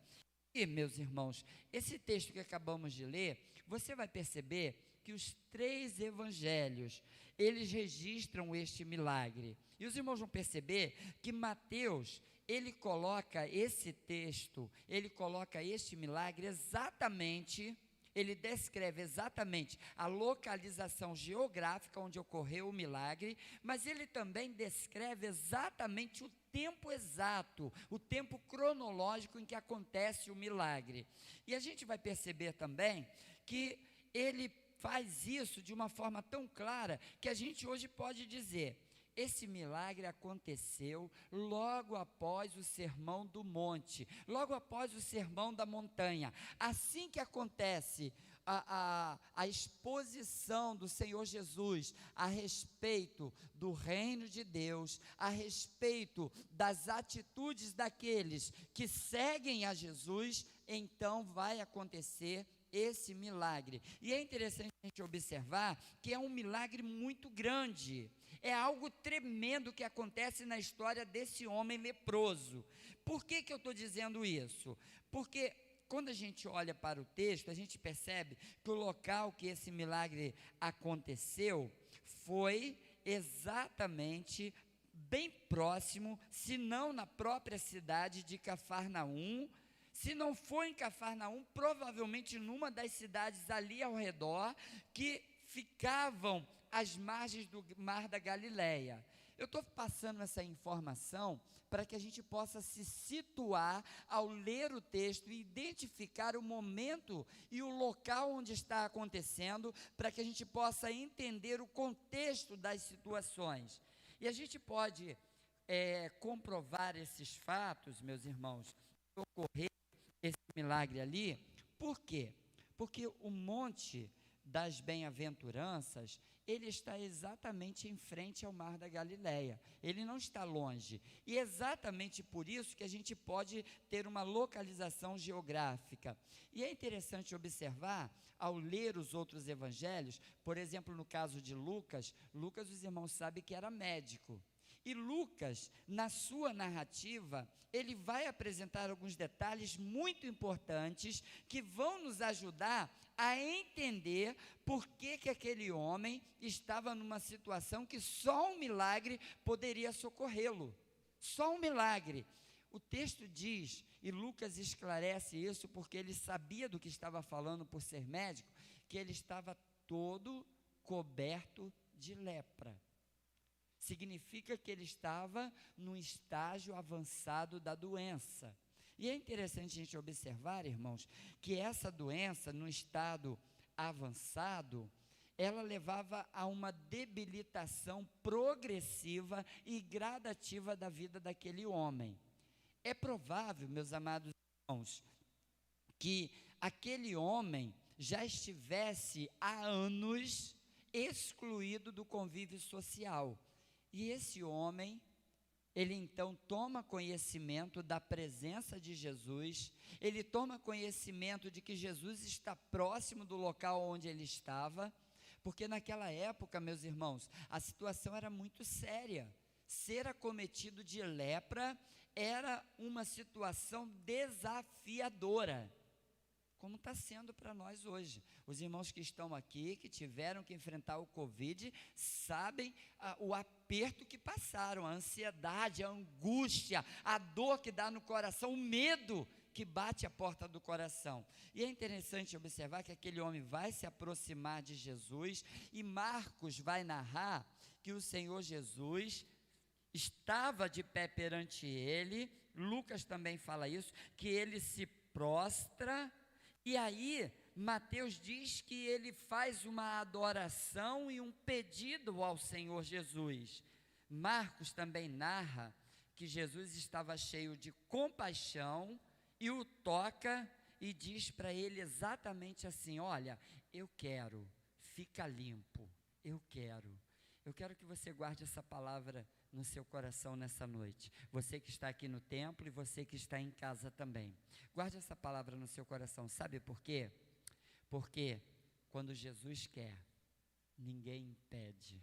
E, meus irmãos, esse texto que acabamos de ler, você vai perceber que os 3 evangelhos, eles registram este milagre. E os irmãos vão perceber que Mateus, ele coloca esse texto, ele coloca este milagre exatamente, ele descreve exatamente a localização geográfica onde ocorreu o milagre, mas ele também descreve exatamente o tempo exato, o tempo cronológico em que acontece o milagre. E a gente vai perceber também que ele faz isso de uma forma tão clara que a gente hoje pode dizer: esse milagre aconteceu logo após o Sermão do Monte, logo após o Sermão da Montanha. Assim que acontece a exposição do Senhor Jesus a respeito do reino de Deus, a respeito das atitudes daqueles que seguem a Jesus, então vai acontecer esse milagre. E é interessante a gente observar que é um milagre muito grande. É algo tremendo que acontece na história desse homem leproso. Por que eu estou dizendo isso? Porque quando a gente olha para o texto, a gente percebe que o local que esse milagre aconteceu foi exatamente bem próximo, se não na própria cidade de Cafarnaum. Se não for em Cafarnaum, provavelmente numa das cidades ali ao redor, que ficavam às margens do Mar da Galileia. Eu estou passando essa informação para que a gente possa se situar ao ler o texto e identificar o momento e o local onde está acontecendo, para que a gente possa entender o contexto das situações. E a gente pode comprovar esses fatos, meus irmãos, ocorrer esse milagre ali. Por quê? Porque o Monte das Bem-aventuranças, ele está exatamente em frente ao Mar da Galileia, ele não está longe, e exatamente por isso que a gente pode ter uma localização geográfica. E é interessante observar, ao ler os outros evangelhos, por exemplo, no caso de Lucas, os irmãos sabem que era médico. E Lucas, na sua narrativa, ele vai apresentar alguns detalhes muito importantes que vão nos ajudar a entender por que aquele homem estava numa situação que só um milagre poderia socorrê-lo. Só um milagre. O texto diz, e Lucas esclarece isso porque ele sabia do que estava falando por ser médico, que ele estava todo coberto de lepra. Significa que ele estava num estágio avançado da doença. E é interessante a gente observar, irmãos, que essa doença, no estado avançado, ela levava a uma debilitação progressiva e gradativa da vida daquele homem. É provável, meus amados irmãos, que aquele homem já estivesse há anos excluído do convívio social. E esse homem, ele então toma conhecimento da presença de Jesus, ele toma conhecimento de que Jesus está próximo do local onde ele estava, porque naquela época, meus irmãos, a situação era muito séria. Ser acometido de lepra era uma situação desafiadora, como está sendo para nós hoje. Os irmãos que estão aqui, que tiveram que enfrentar o Covid, sabem o aperto que passaram, a ansiedade, a angústia, a dor que dá no coração, o medo que bate a porta do coração. E é interessante observar que aquele homem vai se aproximar de Jesus, e Marcos vai narrar que o Senhor Jesus estava de pé perante ele. Lucas também fala isso, que ele se prostra. E aí, Mateus diz que ele faz uma adoração e um pedido ao Senhor Jesus. Marcos também narra que Jesus estava cheio de compaixão e o toca e diz para ele exatamente assim: olha, eu quero, fica limpo, eu quero que você guarde essa palavra no seu coração nessa noite. Você que está aqui no templo e você que está em casa também. Guarde essa palavra no seu coração. Sabe por quê? Porque quando Jesus quer, ninguém impede.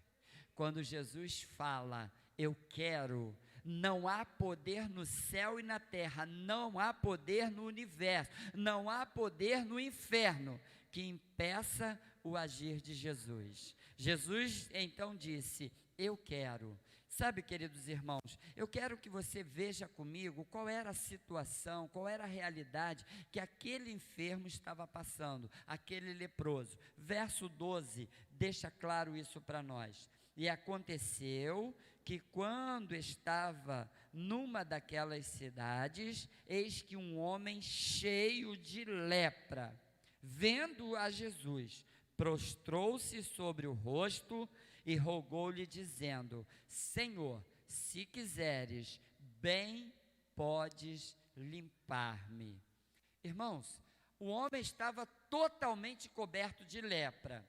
Quando Jesus fala, eu quero, não há poder no céu e na terra, não há poder no universo, não há poder no inferno que impeça o agir de Jesus. Jesus então disse, eu quero. Sabe, queridos irmãos, eu quero que você veja comigo qual era a situação, qual era a realidade que aquele enfermo estava passando, aquele leproso. Verso 12 deixa claro isso para nós. E aconteceu que quando estava numa daquelas cidades, eis que um homem cheio de lepra, vendo a Jesus, prostrou-se sobre o rosto e rogou-lhe dizendo, Senhor, se quiseres, bem podes limpar-me. Irmãos, o homem estava totalmente coberto de lepra,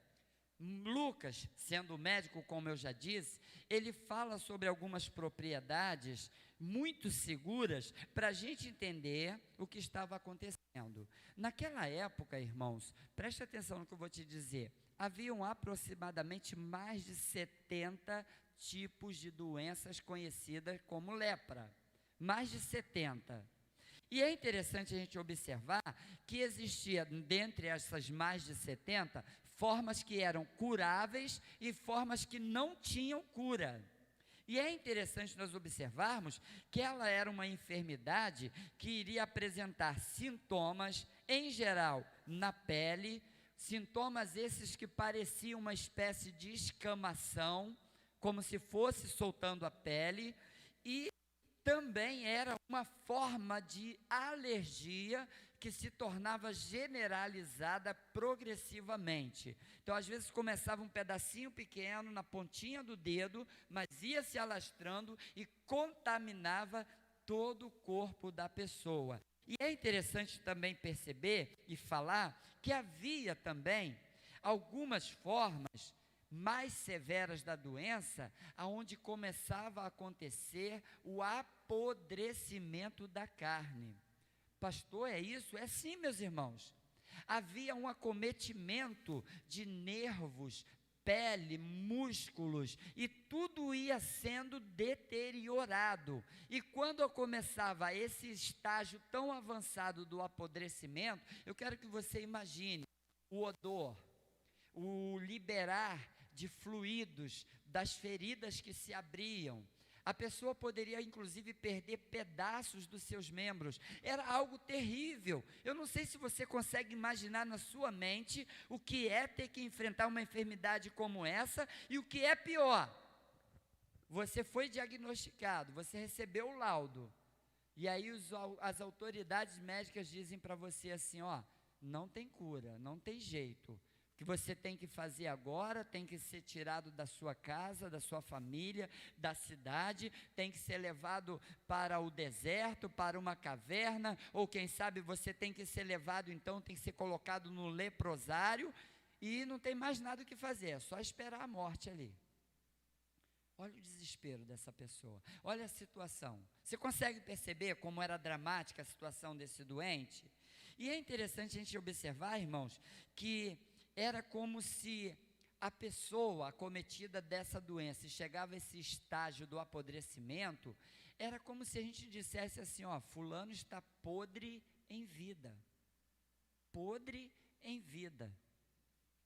Lucas, sendo médico, como eu já disse, ele fala sobre algumas propriedades muito seguras para a gente entender o que estava acontecendo. Naquela época, irmãos, preste atenção no que eu vou te dizer, haviam aproximadamente mais de 70 tipos de doenças conhecidas como lepra, mais de 70. E é interessante a gente observar que existia, dentre essas mais de 70, formas que eram curáveis e formas que não tinham cura. E é interessante nós observarmos que ela era uma enfermidade que iria apresentar sintomas, em geral, na pele, sintomas esses que pareciam uma espécie de escamação, como se fosse soltando a pele, e também era uma forma de alergia que se tornava generalizada progressivamente. Então, às vezes, começava um pedacinho pequeno na pontinha do dedo, mas ia se alastrando e contaminava todo o corpo da pessoa. E é interessante também perceber e falar que havia também algumas formas mais severas da doença, aonde começava a acontecer o apodrecimento da carne. Pastor, é isso? É sim, meus irmãos. Havia um acometimento de nervos, pele, músculos, e tudo ia sendo deteriorado. E quando eu começava esse estágio tão avançado do apodrecimento, eu quero que você imagine o odor, o liberar de fluidos das feridas que se abriam. A pessoa poderia inclusive perder pedaços dos seus membros. Era algo terrível. Eu não sei se você consegue imaginar na sua mente o que é ter que enfrentar uma enfermidade como essa, e o que é pior. Você foi diagnosticado, você recebeu o laudo, e aí as autoridades médicas dizem para você assim, ó, não tem cura, não tem jeito. Que você tem que fazer agora, tem que ser tirado da sua casa, da sua família, da cidade, tem que ser levado para o deserto, para uma caverna, ou quem sabe você tem que ser levado, então tem que ser colocado no leprosário, e não tem mais nada o que fazer, é só esperar a morte ali. Olha o desespero dessa pessoa, olha a situação. Você consegue perceber como era dramática a situação desse doente? E é interessante a gente observar, irmãos, que era como se a pessoa acometida dessa doença, e chegava a esse estágio do apodrecimento, era como se a gente dissesse assim, ó, fulano está podre em vida. Podre em vida.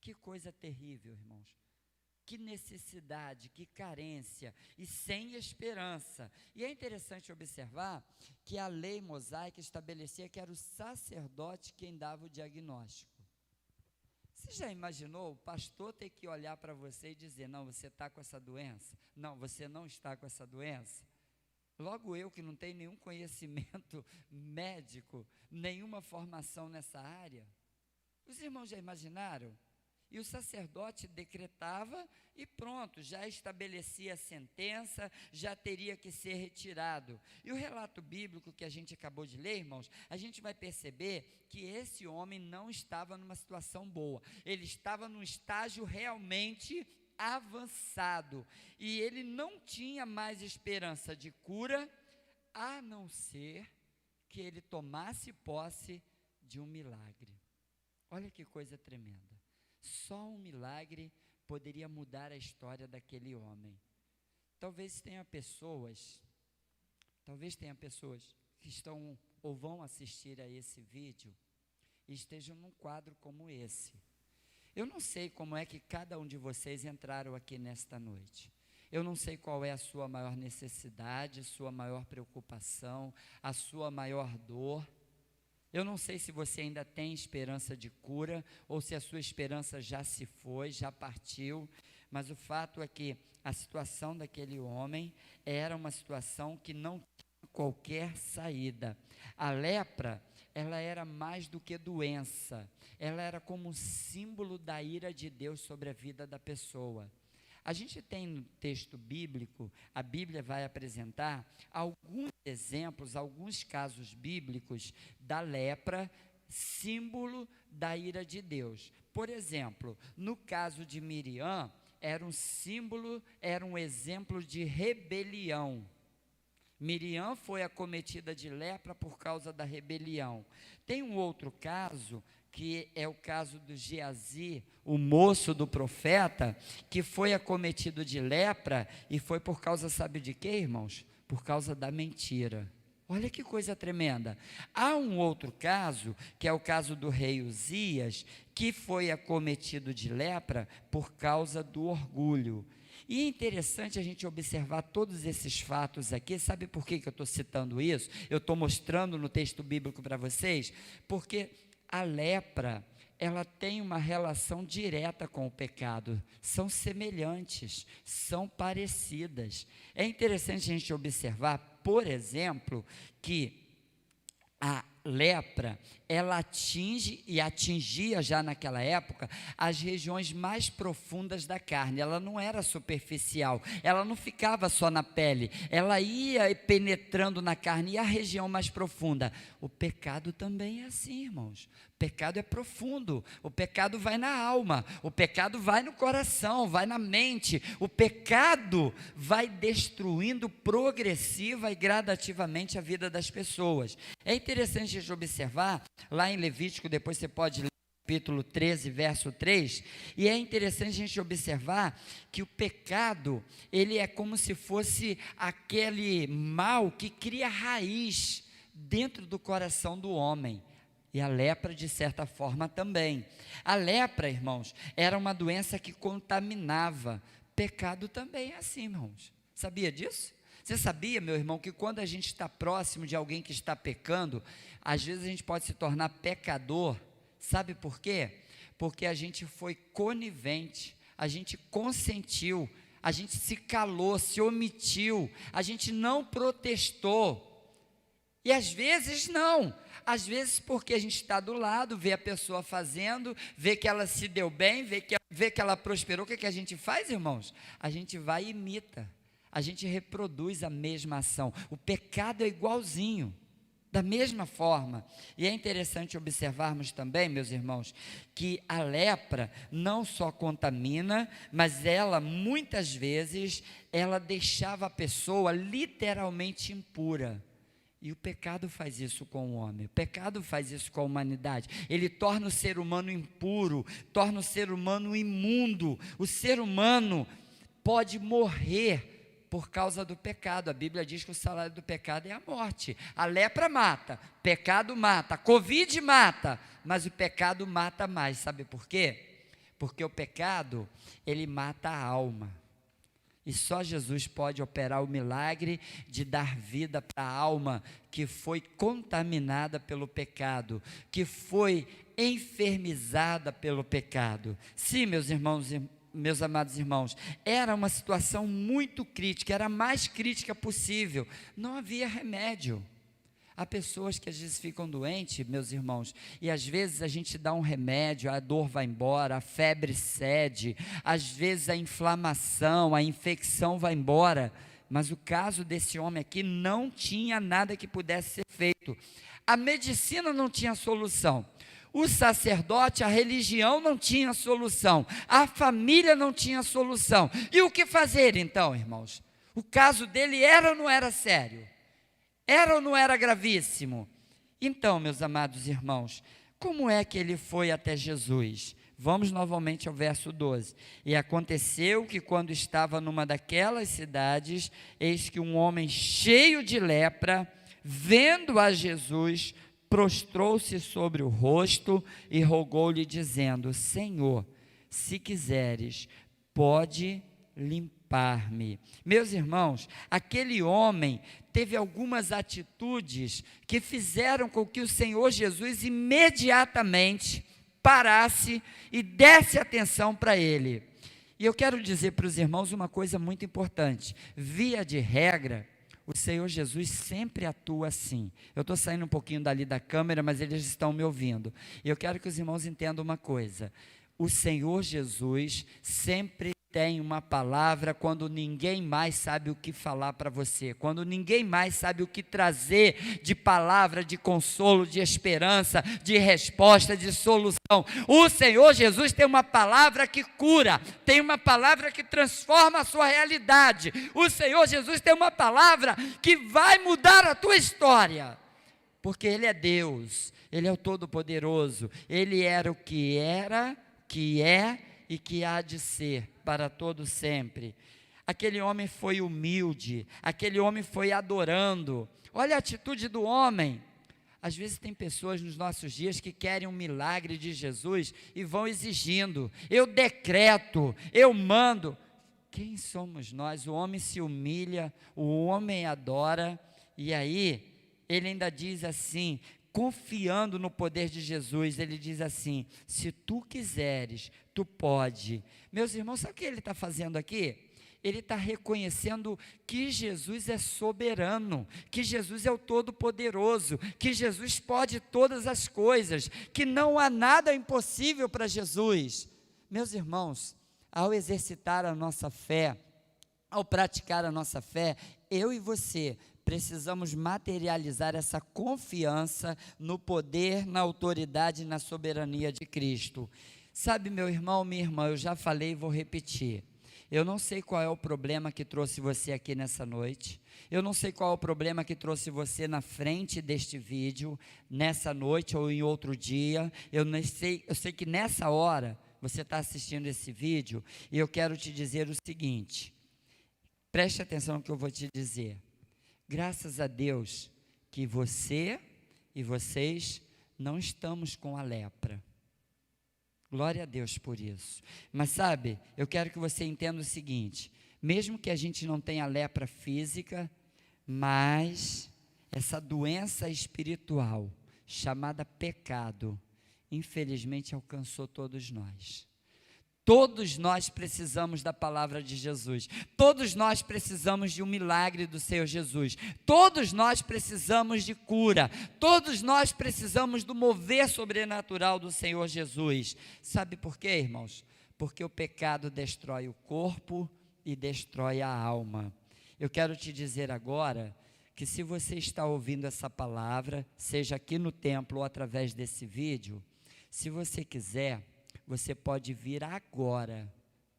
Que coisa terrível, irmãos. Que necessidade, que carência e sem esperança. E é interessante observar que a lei mosaica estabelecia que era o sacerdote quem dava o diagnóstico. Você já imaginou o pastor ter que olhar para você e dizer, não, você está com essa doença? Não, você não está com essa doença? Logo eu que não tenho nenhum conhecimento médico, nenhuma formação nessa área. Os irmãos já imaginaram? E o sacerdote decretava e pronto, já estabelecia a sentença, já teria que ser retirado. E o relato bíblico que a gente acabou de ler, irmãos, a gente vai perceber que esse homem não estava numa situação boa. Ele estava num estágio realmente avançado. E ele não tinha mais esperança de cura, a não ser que ele tomasse posse de um milagre. Olha que coisa tremenda. Só um milagre poderia mudar a história daquele homem. Talvez tenha pessoas que estão ou vão assistir a esse vídeo e estejam num quadro como esse. Eu não sei como é que cada um de vocês entraram aqui nesta noite. Eu não sei qual é a sua maior necessidade, a sua maior preocupação, a sua maior dor. Eu não sei se você ainda tem esperança de cura, ou se a sua esperança já se foi, já partiu, mas o fato é que a situação daquele homem era uma situação que não tinha qualquer saída. A lepra, ela era mais do que doença, ela era como um símbolo da ira de Deus sobre a vida da pessoa. A gente tem no texto bíblico, a Bíblia vai apresentar alguns exemplos, alguns casos bíblicos da lepra símbolo da ira de Deus. Por exemplo, no caso de Miriam, era um símbolo, era um exemplo de rebelião. Miriam foi acometida de lepra por causa da rebelião. Tem um outro caso, que é o caso do Geazi, o moço do profeta, que foi acometido de lepra, e foi por causa, sabe de quê, irmãos? Por causa da mentira. Olha que coisa tremenda. Há um outro caso, que é o caso do rei Uzias, que foi acometido de lepra por causa do orgulho. E é interessante a gente observar todos esses fatos aqui. Sabe por que eu estou citando isso? Eu estou mostrando no texto bíblico para vocês, porque a lepra, ela tem uma relação direta com o pecado, são semelhantes, são parecidas. É interessante a gente observar, por exemplo, que a lepra, ela atinge e atingia já naquela época as regiões mais profundas da carne. Ela não era superficial, ela não ficava só na pele, ela ia penetrando na carne. E a região mais profunda, o pecado também é assim, irmãos. O pecado é profundo, o pecado vai na alma, o pecado vai no coração, vai na mente. O pecado vai destruindo progressiva e gradativamente a vida das pessoas. É interessante a gente observar, lá em Levítico, depois você pode ler capítulo 13, verso 3, e é interessante a gente observar que o pecado, ele é como se fosse aquele mal que cria raiz dentro do coração do homem. E a lepra, de certa forma, também. A lepra, irmãos, era uma doença que contaminava. Pecado também é assim, irmãos. Sabia disso? Você sabia, meu irmão, que quando a gente está próximo de alguém que está pecando, às vezes a gente pode se tornar pecador? Sabe por quê? Porque a gente foi conivente, a gente consentiu, a gente se calou, se omitiu, a gente não protestou. E às vezes não, às vezes porque a gente está do lado, vê a pessoa fazendo, vê que ela se deu bem, vê que ela prosperou. O que a gente faz, irmãos? A gente vai e imita, a gente reproduz a mesma ação. O pecado é igualzinho, da mesma forma. E é interessante observarmos também, meus irmãos, que a lepra não só contamina, mas ela, muitas vezes, ela deixava a pessoa literalmente impura. E o pecado faz isso com o homem, o pecado faz isso com a humanidade. Ele torna o ser humano impuro, torna o ser humano imundo. O ser humano pode morrer por causa do pecado. A Bíblia diz que o salário do pecado é a morte. A lepra mata, pecado mata, a Covid mata, mas o pecado mata mais. Sabe por quê? Porque o pecado, ele mata a alma. E só Jesus pode operar o milagre de dar vida para a alma que foi contaminada pelo pecado, que foi enfermizada pelo pecado. Sim, meus irmãos e meus amados irmãos, era uma situação muito crítica, era a mais crítica possível. Não havia remédio. Há pessoas que às vezes ficam doentes, meus irmãos, e às vezes a gente dá um remédio, a dor vai embora, a febre cede, às vezes a inflamação, a infecção vai embora, mas o caso desse homem aqui não tinha nada que pudesse ser feito. A medicina não tinha solução, o sacerdote, a religião não tinha solução, a família não tinha solução. E o que fazer então, irmãos? O caso dele era ou não era sério? Era ou não era gravíssimo? Então, meus amados irmãos, como é que ele foi até Jesus? Vamos novamente ao verso 12. E aconteceu que quando estava numa daquelas cidades, eis que um homem cheio de lepra, vendo a Jesus, prostrou-se sobre o rosto e rogou-lhe dizendo: Senhor, se quiseres, pode limpar-me. Meus irmãos, aquele homem teve algumas atitudes que fizeram com que o Senhor Jesus imediatamente parasse e desse atenção para ele. E eu quero dizer para os irmãos uma coisa muito importante. Via de regra, o Senhor Jesus sempre atua assim. Eu estou saindo um pouquinho dali da câmera, mas eles estão me ouvindo. E eu quero que os irmãos entendam uma coisa. O Senhor Jesus sempre tem uma palavra quando ninguém mais sabe o que falar para você, quando ninguém mais sabe o que trazer de palavra, de consolo, de esperança, de resposta, de solução. O Senhor Jesus tem uma palavra que cura, tem uma palavra que transforma a sua realidade. O Senhor Jesus tem uma palavra que vai mudar a tua história, porque Ele é Deus, Ele é o Todo-Poderoso, Ele era, que é e que há de ser para todo sempre. Aquele homem foi humilde, aquele homem foi adorando. Olha a atitude do homem. Às vezes tem pessoas nos nossos dias que querem um milagre de Jesus e vão exigindo. Eu decreto, eu mando. Quem somos nós? O homem se humilha, o homem adora, e aí ele ainda diz assim, confiando no poder de Jesus, ele diz assim: se tu quiseres, tu pode. Meus irmãos, sabe o que ele está fazendo aqui? Ele está reconhecendo que Jesus é soberano, que Jesus é o Todo-Poderoso, que Jesus pode todas as coisas, que não há nada impossível para Jesus. Meus irmãos, ao exercitar a nossa fé, ao praticar a nossa fé, eu e você precisamos materializar essa confiança no poder, na autoridade e na soberania de Cristo. Sabe, meu irmão, minha irmã, eu já falei e vou repetir. Eu não sei qual é o problema que trouxe você aqui nessa noite. Eu não sei qual é o problema que trouxe você na frente deste vídeo, nessa noite ou em outro dia. Eu sei que nessa hora você está assistindo esse vídeo e eu quero te dizer o seguinte. Preste atenção no que eu vou te dizer. Graças a Deus que você e vocês não estamos com a lepra. Glória a Deus por isso. Mas sabe, eu quero que você entenda o seguinte, mesmo que a gente não tenha lepra física, mas essa doença espiritual, chamada pecado, infelizmente alcançou todos nós. Todos nós precisamos da palavra de Jesus, todos nós precisamos de um milagre do Senhor Jesus, todos nós precisamos de cura, todos nós precisamos do mover sobrenatural do Senhor Jesus. Sabe por quê, irmãos? Porque o pecado destrói o corpo e destrói a alma. Eu quero te dizer agora que se você está ouvindo essa palavra, seja aqui no templo ou através desse vídeo, se você quiser, você pode vir agora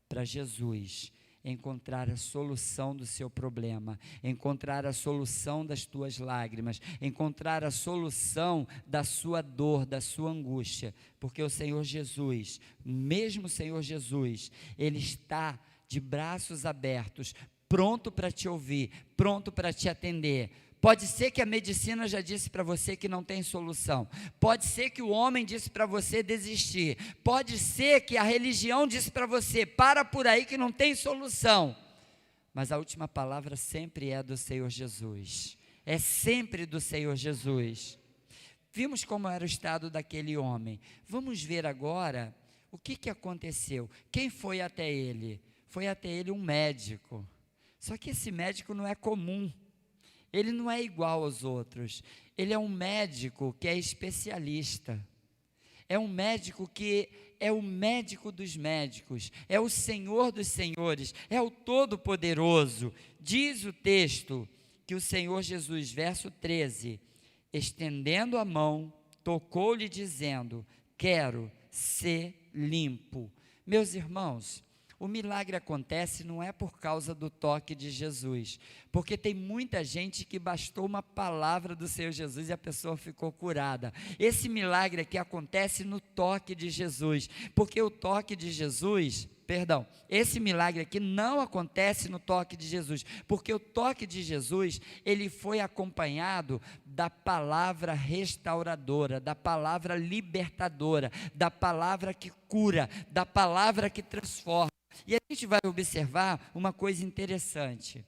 para Jesus, encontrar a solução do seu problema, encontrar a solução das tuas lágrimas, encontrar a solução da sua dor, da sua angústia, porque o Senhor Jesus, mesmo o Senhor Jesus, Ele está de braços abertos, pronto para te ouvir, pronto para te atender. Pode ser que a medicina já disse para você que não tem solução. Pode ser que o homem disse para você desistir. Pode ser que a religião disse para você, para por aí que não tem solução. Mas a última palavra sempre é do Senhor Jesus. É sempre do Senhor Jesus. Vimos como era o estado daquele homem. Vamos ver agora o que aconteceu. Quem foi até ele? Foi até ele um médico. Só que esse médico não é comum. Ele não é igual aos outros, ele é um médico que é especialista, é um médico que é o médico dos médicos, é o Senhor dos senhores, é o Todo-Poderoso. Diz o texto que o Senhor Jesus, verso 13, estendendo a mão, tocou-lhe dizendo, quero ser limpo. Meus irmãos, o milagre acontece não é por causa do toque de Jesus, porque tem muita gente que bastou uma palavra do Senhor Jesus e a pessoa ficou curada. Esse milagre aqui acontece no toque de Jesus, porque o toque de Jesus, esse milagre aqui não acontece no toque de Jesus, porque o toque de Jesus, ele foi acompanhado da palavra restauradora, da palavra libertadora, da palavra que cura, da palavra que transforma. E a gente vai observar uma coisa interessante.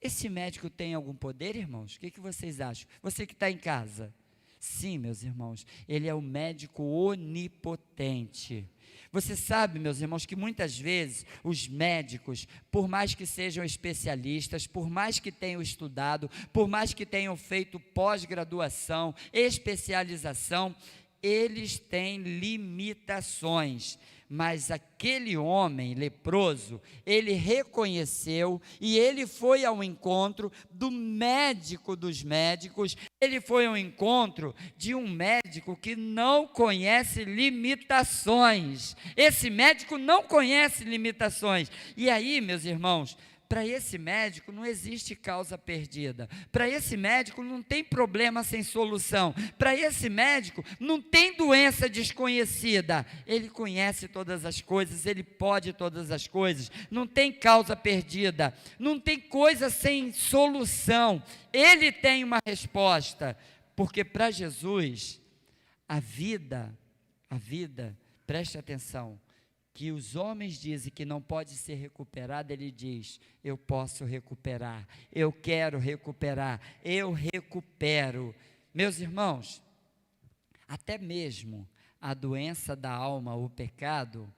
Esse médico tem algum poder, irmãos? O que vocês acham? Você que está em casa. Sim, meus irmãos, ele é o médico onipotente. Você sabe, meus irmãos, que muitas vezes os médicos, por mais que sejam especialistas, por mais que tenham estudado, por mais que tenham feito pós-graduação, especialização, eles têm limitações. Mas aquele homem leproso, ele reconheceu e ele foi ao encontro do médico dos médicos, ele foi ao encontro de um médico que não conhece limitações. Esse médico não conhece limitações. E aí, meus irmãos, para esse médico não existe causa perdida. Para esse médico não tem problema sem solução. Para esse médico não tem doença desconhecida. Ele conhece todas as coisas, ele pode todas as coisas. Não tem causa perdida. Não tem coisa sem solução. Ele tem uma resposta. Porque para Jesus, a vida, preste atenção, que os homens dizem que não pode ser recuperada, ele diz, eu posso recuperar, eu quero recuperar, eu recupero. Meus irmãos, até mesmo a doença da alma, o pecado,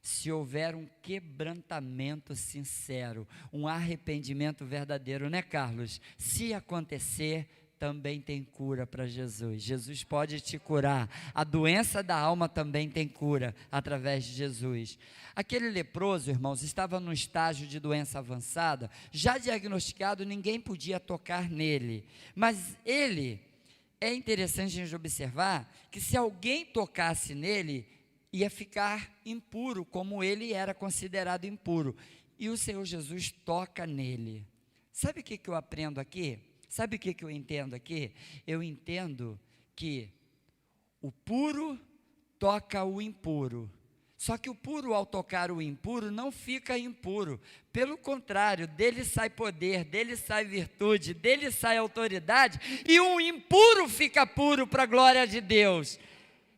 se houver um quebrantamento sincero, um arrependimento verdadeiro, né, Carlos? Se acontecer, também tem cura para Jesus. Jesus pode te curar. A doença da alma também tem cura através de Jesus. Aquele leproso, irmãos, estava no estágio de doença avançada, já diagnosticado, ninguém podia tocar nele. Mas ele, é interessante a gente observar que se alguém tocasse nele, ia ficar impuro, como ele era considerado impuro. E o Senhor Jesus toca nele. Sabe o que eu aprendo aqui? Sabe o que eu entendo aqui? Eu entendo que o puro toca o impuro. Só que o puro, ao tocar o impuro, não fica impuro. Pelo contrário, dele sai poder, dele sai virtude, dele sai autoridade, e o impuro fica puro para a glória de Deus.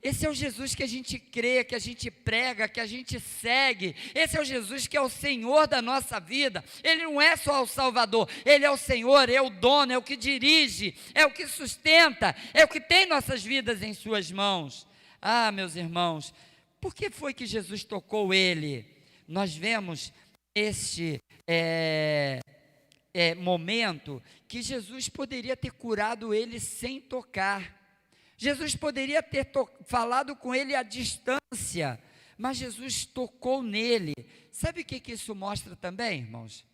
Esse é o Jesus que a gente crê, que a gente prega, que a gente segue. Esse é o Jesus que é o Senhor da nossa vida. Ele não é só o Salvador, Ele é o Senhor, é o dono, é o que dirige, é o que sustenta, é o que tem nossas vidas em suas mãos. Ah, meus irmãos, por que foi que Jesus tocou ele? Nós vemos este momento que Jesus poderia ter curado ele sem tocar. Jesus poderia ter falado com ele à distância, mas Jesus tocou nele. Sabe o que isso mostra também, irmãos?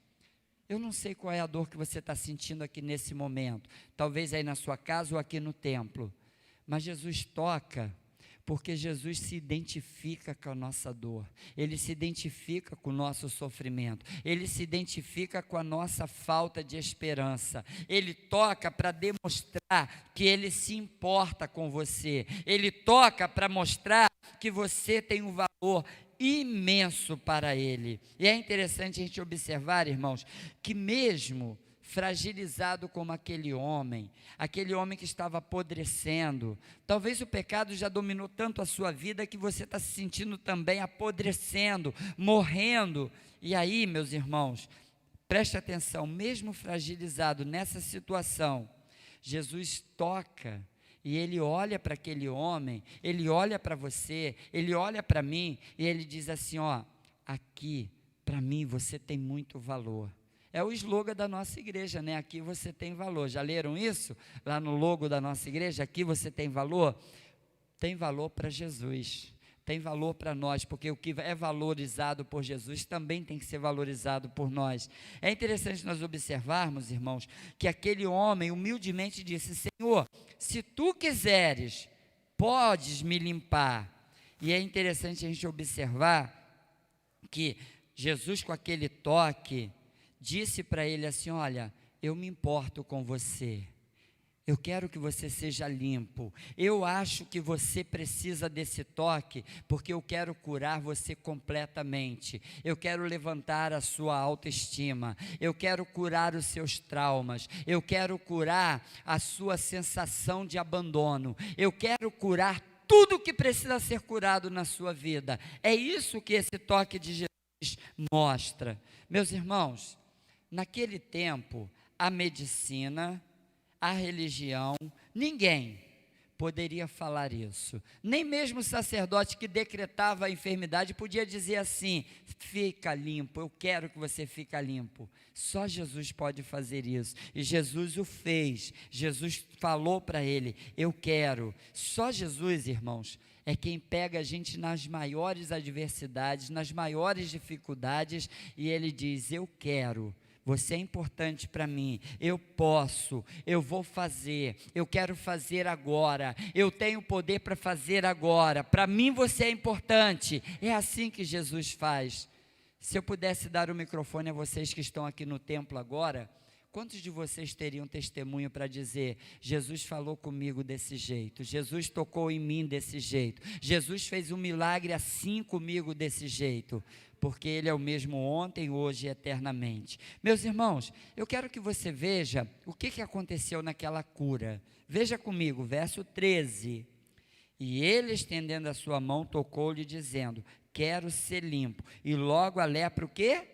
Eu não sei qual é a dor que você está sentindo aqui nesse momento, talvez aí na sua casa ou aqui no templo, mas Jesus toca, porque Jesus se identifica com a nossa dor, Ele se identifica com o nosso sofrimento, Ele se identifica com a nossa falta de esperança, Ele toca para demonstrar que Ele se importa com você, Ele toca para mostrar que você tem um valor imenso para Ele. E é interessante a gente observar, irmãos, que mesmo fragilizado como aquele homem que estava apodrecendo, talvez o pecado já dominou tanto a sua vida que você está se sentindo também apodrecendo, morrendo. E aí, meus irmãos, preste atenção, mesmo fragilizado nessa situação, Jesus toca e Ele olha para aquele homem, Ele olha para você, Ele olha para mim e Ele diz assim, ó, aqui para mim você tem muito valor. É o slogan da nossa igreja, né? Aqui você tem valor. Já leram isso? Lá no logo da nossa igreja, aqui você tem valor? Tem valor para Jesus, tem valor para nós, porque o que é valorizado por Jesus também tem que ser valorizado por nós. É interessante nós observarmos, irmãos, que aquele homem humildemente disse, Senhor, se tu quiseres, podes me limpar. E é interessante a gente observar que Jesus, com aquele toque, disse para ele assim, olha, eu me importo com você, eu quero que você seja limpo, eu acho que você precisa desse toque, porque eu quero curar você completamente, eu quero levantar a sua autoestima, eu quero curar os seus traumas, eu quero curar a sua sensação de abandono, eu quero curar tudo que precisa ser curado na sua vida. É isso que esse toque de Jesus mostra. Meus irmãos, naquele tempo, a medicina, a religião, ninguém poderia falar isso. Nem mesmo o sacerdote que decretava a enfermidade podia dizer assim, fica limpo, eu quero que você fique limpo. Só Jesus pode fazer isso. E Jesus o fez. Jesus falou para ele, eu quero. Só Jesus, irmãos, é quem pega a gente nas maiores adversidades, nas maiores dificuldades, e Ele diz: eu quero, você é importante para mim, eu posso, eu vou fazer, eu quero fazer agora, eu tenho poder para fazer agora, para mim você é importante. É assim que Jesus faz. Se eu pudesse dar o microfone a vocês que estão aqui no templo agora, quantos de vocês teriam testemunho para dizer: Jesus falou comigo desse jeito, Jesus tocou em mim desse jeito, Jesus fez um milagre assim comigo desse jeito? Porque Ele é o mesmo ontem, hoje e eternamente. Meus irmãos, eu quero que você veja o que aconteceu naquela cura. Veja comigo, verso 13. E ele, estendendo a sua mão, tocou-lhe, dizendo: quero ser limpo. E logo a lepra, o quê?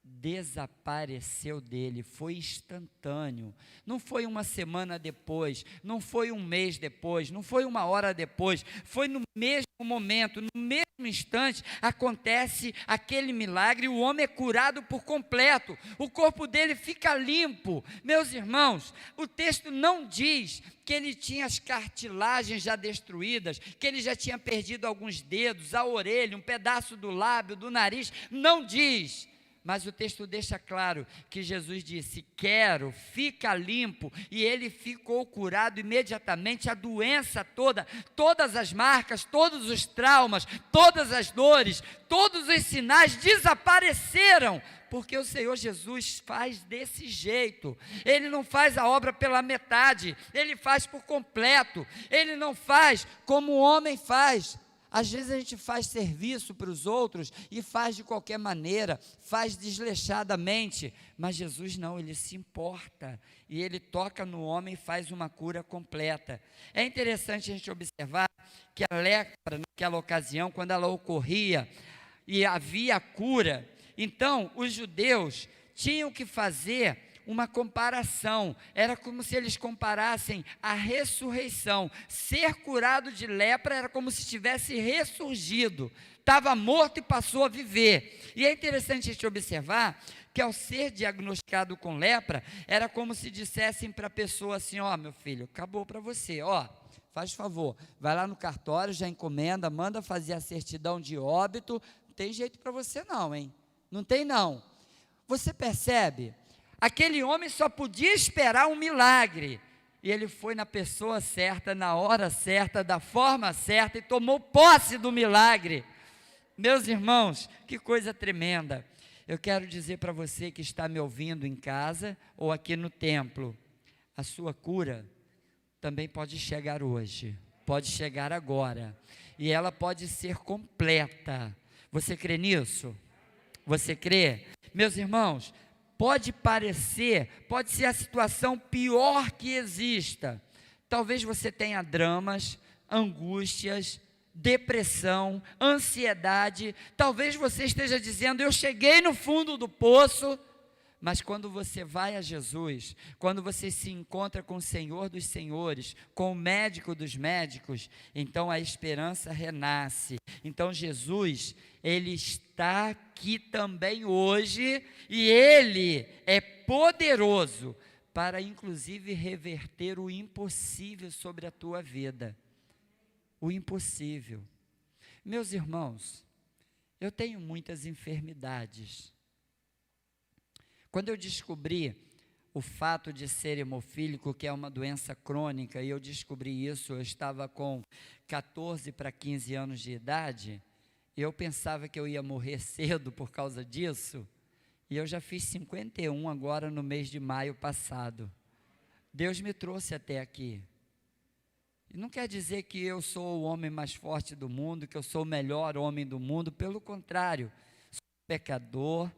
Desapareceu dele, foi instantâneo. Não foi uma semana depois, não foi um mês depois, não foi uma hora depois, foi no mesmo momento, no mesmo instante acontece aquele milagre. O homem é curado por completo, o corpo dele fica limpo. Meus irmãos, o texto não diz que ele tinha as cartilagens já destruídas, que ele já tinha perdido alguns dedos, a orelha, um pedaço do lábio, do nariz, não diz. Mas o texto deixa claro que Jesus disse: quero, fica limpo, e ele ficou curado imediatamente. A doença toda, todas as marcas, todos os traumas, todas as dores, todos os sinais desapareceram, porque o Senhor Jesus faz desse jeito. Ele não faz a obra pela metade, Ele faz por completo, Ele não faz como o homem faz. Às vezes a gente faz serviço para os outros e faz de qualquer maneira, faz desleixadamente, mas Jesus não, Ele se importa, e Ele toca no homem e faz uma cura completa. É interessante a gente observar que a lepra, naquela ocasião, quando ela ocorria e havia cura, então os judeus tinham que fazer uma comparação. Era como se eles comparassem a ressurreição. Ser curado de lepra era como se tivesse ressurgido, estava morto e passou a viver. E é interessante a gente observar que, ao ser diagnosticado com lepra, era como se dissessem para a pessoa assim: ó, meu filho, acabou para você, ó, faz favor, vai lá no cartório, já encomenda, manda fazer a certidão de óbito, não tem jeito para você não, hein? Não tem não. Você percebe? Aquele homem só podia esperar um milagre, e ele foi na pessoa certa, na hora certa, da forma certa, e tomou posse do milagre. Meus irmãos, que coisa tremenda. Eu quero dizer para você que está me ouvindo em casa ou aqui no templo, a sua cura também pode chegar hoje, pode chegar agora, e ela pode ser completa. Você crê nisso? Você crê? Meus irmãos, pode ser a situação pior que exista. Talvez você tenha dramas, angústias, depressão, ansiedade. Talvez você esteja dizendo: eu cheguei no fundo do poço. Mas quando você vai a Jesus, quando você se encontra com o Senhor dos Senhores, com o médico dos médicos, então a esperança renasce. Então Jesus, Ele está aqui também hoje, e Ele é poderoso para inclusive reverter o impossível sobre a tua vida. O impossível. Meus irmãos, eu tenho muitas enfermidades. Quando eu descobri o fato de ser hemofílico, que é uma doença crônica, e eu descobri isso, eu estava com 14 para 15 anos de idade, eu pensava que eu ia morrer cedo por causa disso, e eu já fiz 51 agora no mês de maio passado. Deus me trouxe até aqui. E não quer dizer que eu sou o homem mais forte do mundo, que eu sou o melhor homem do mundo, pelo contrário, sou pecador,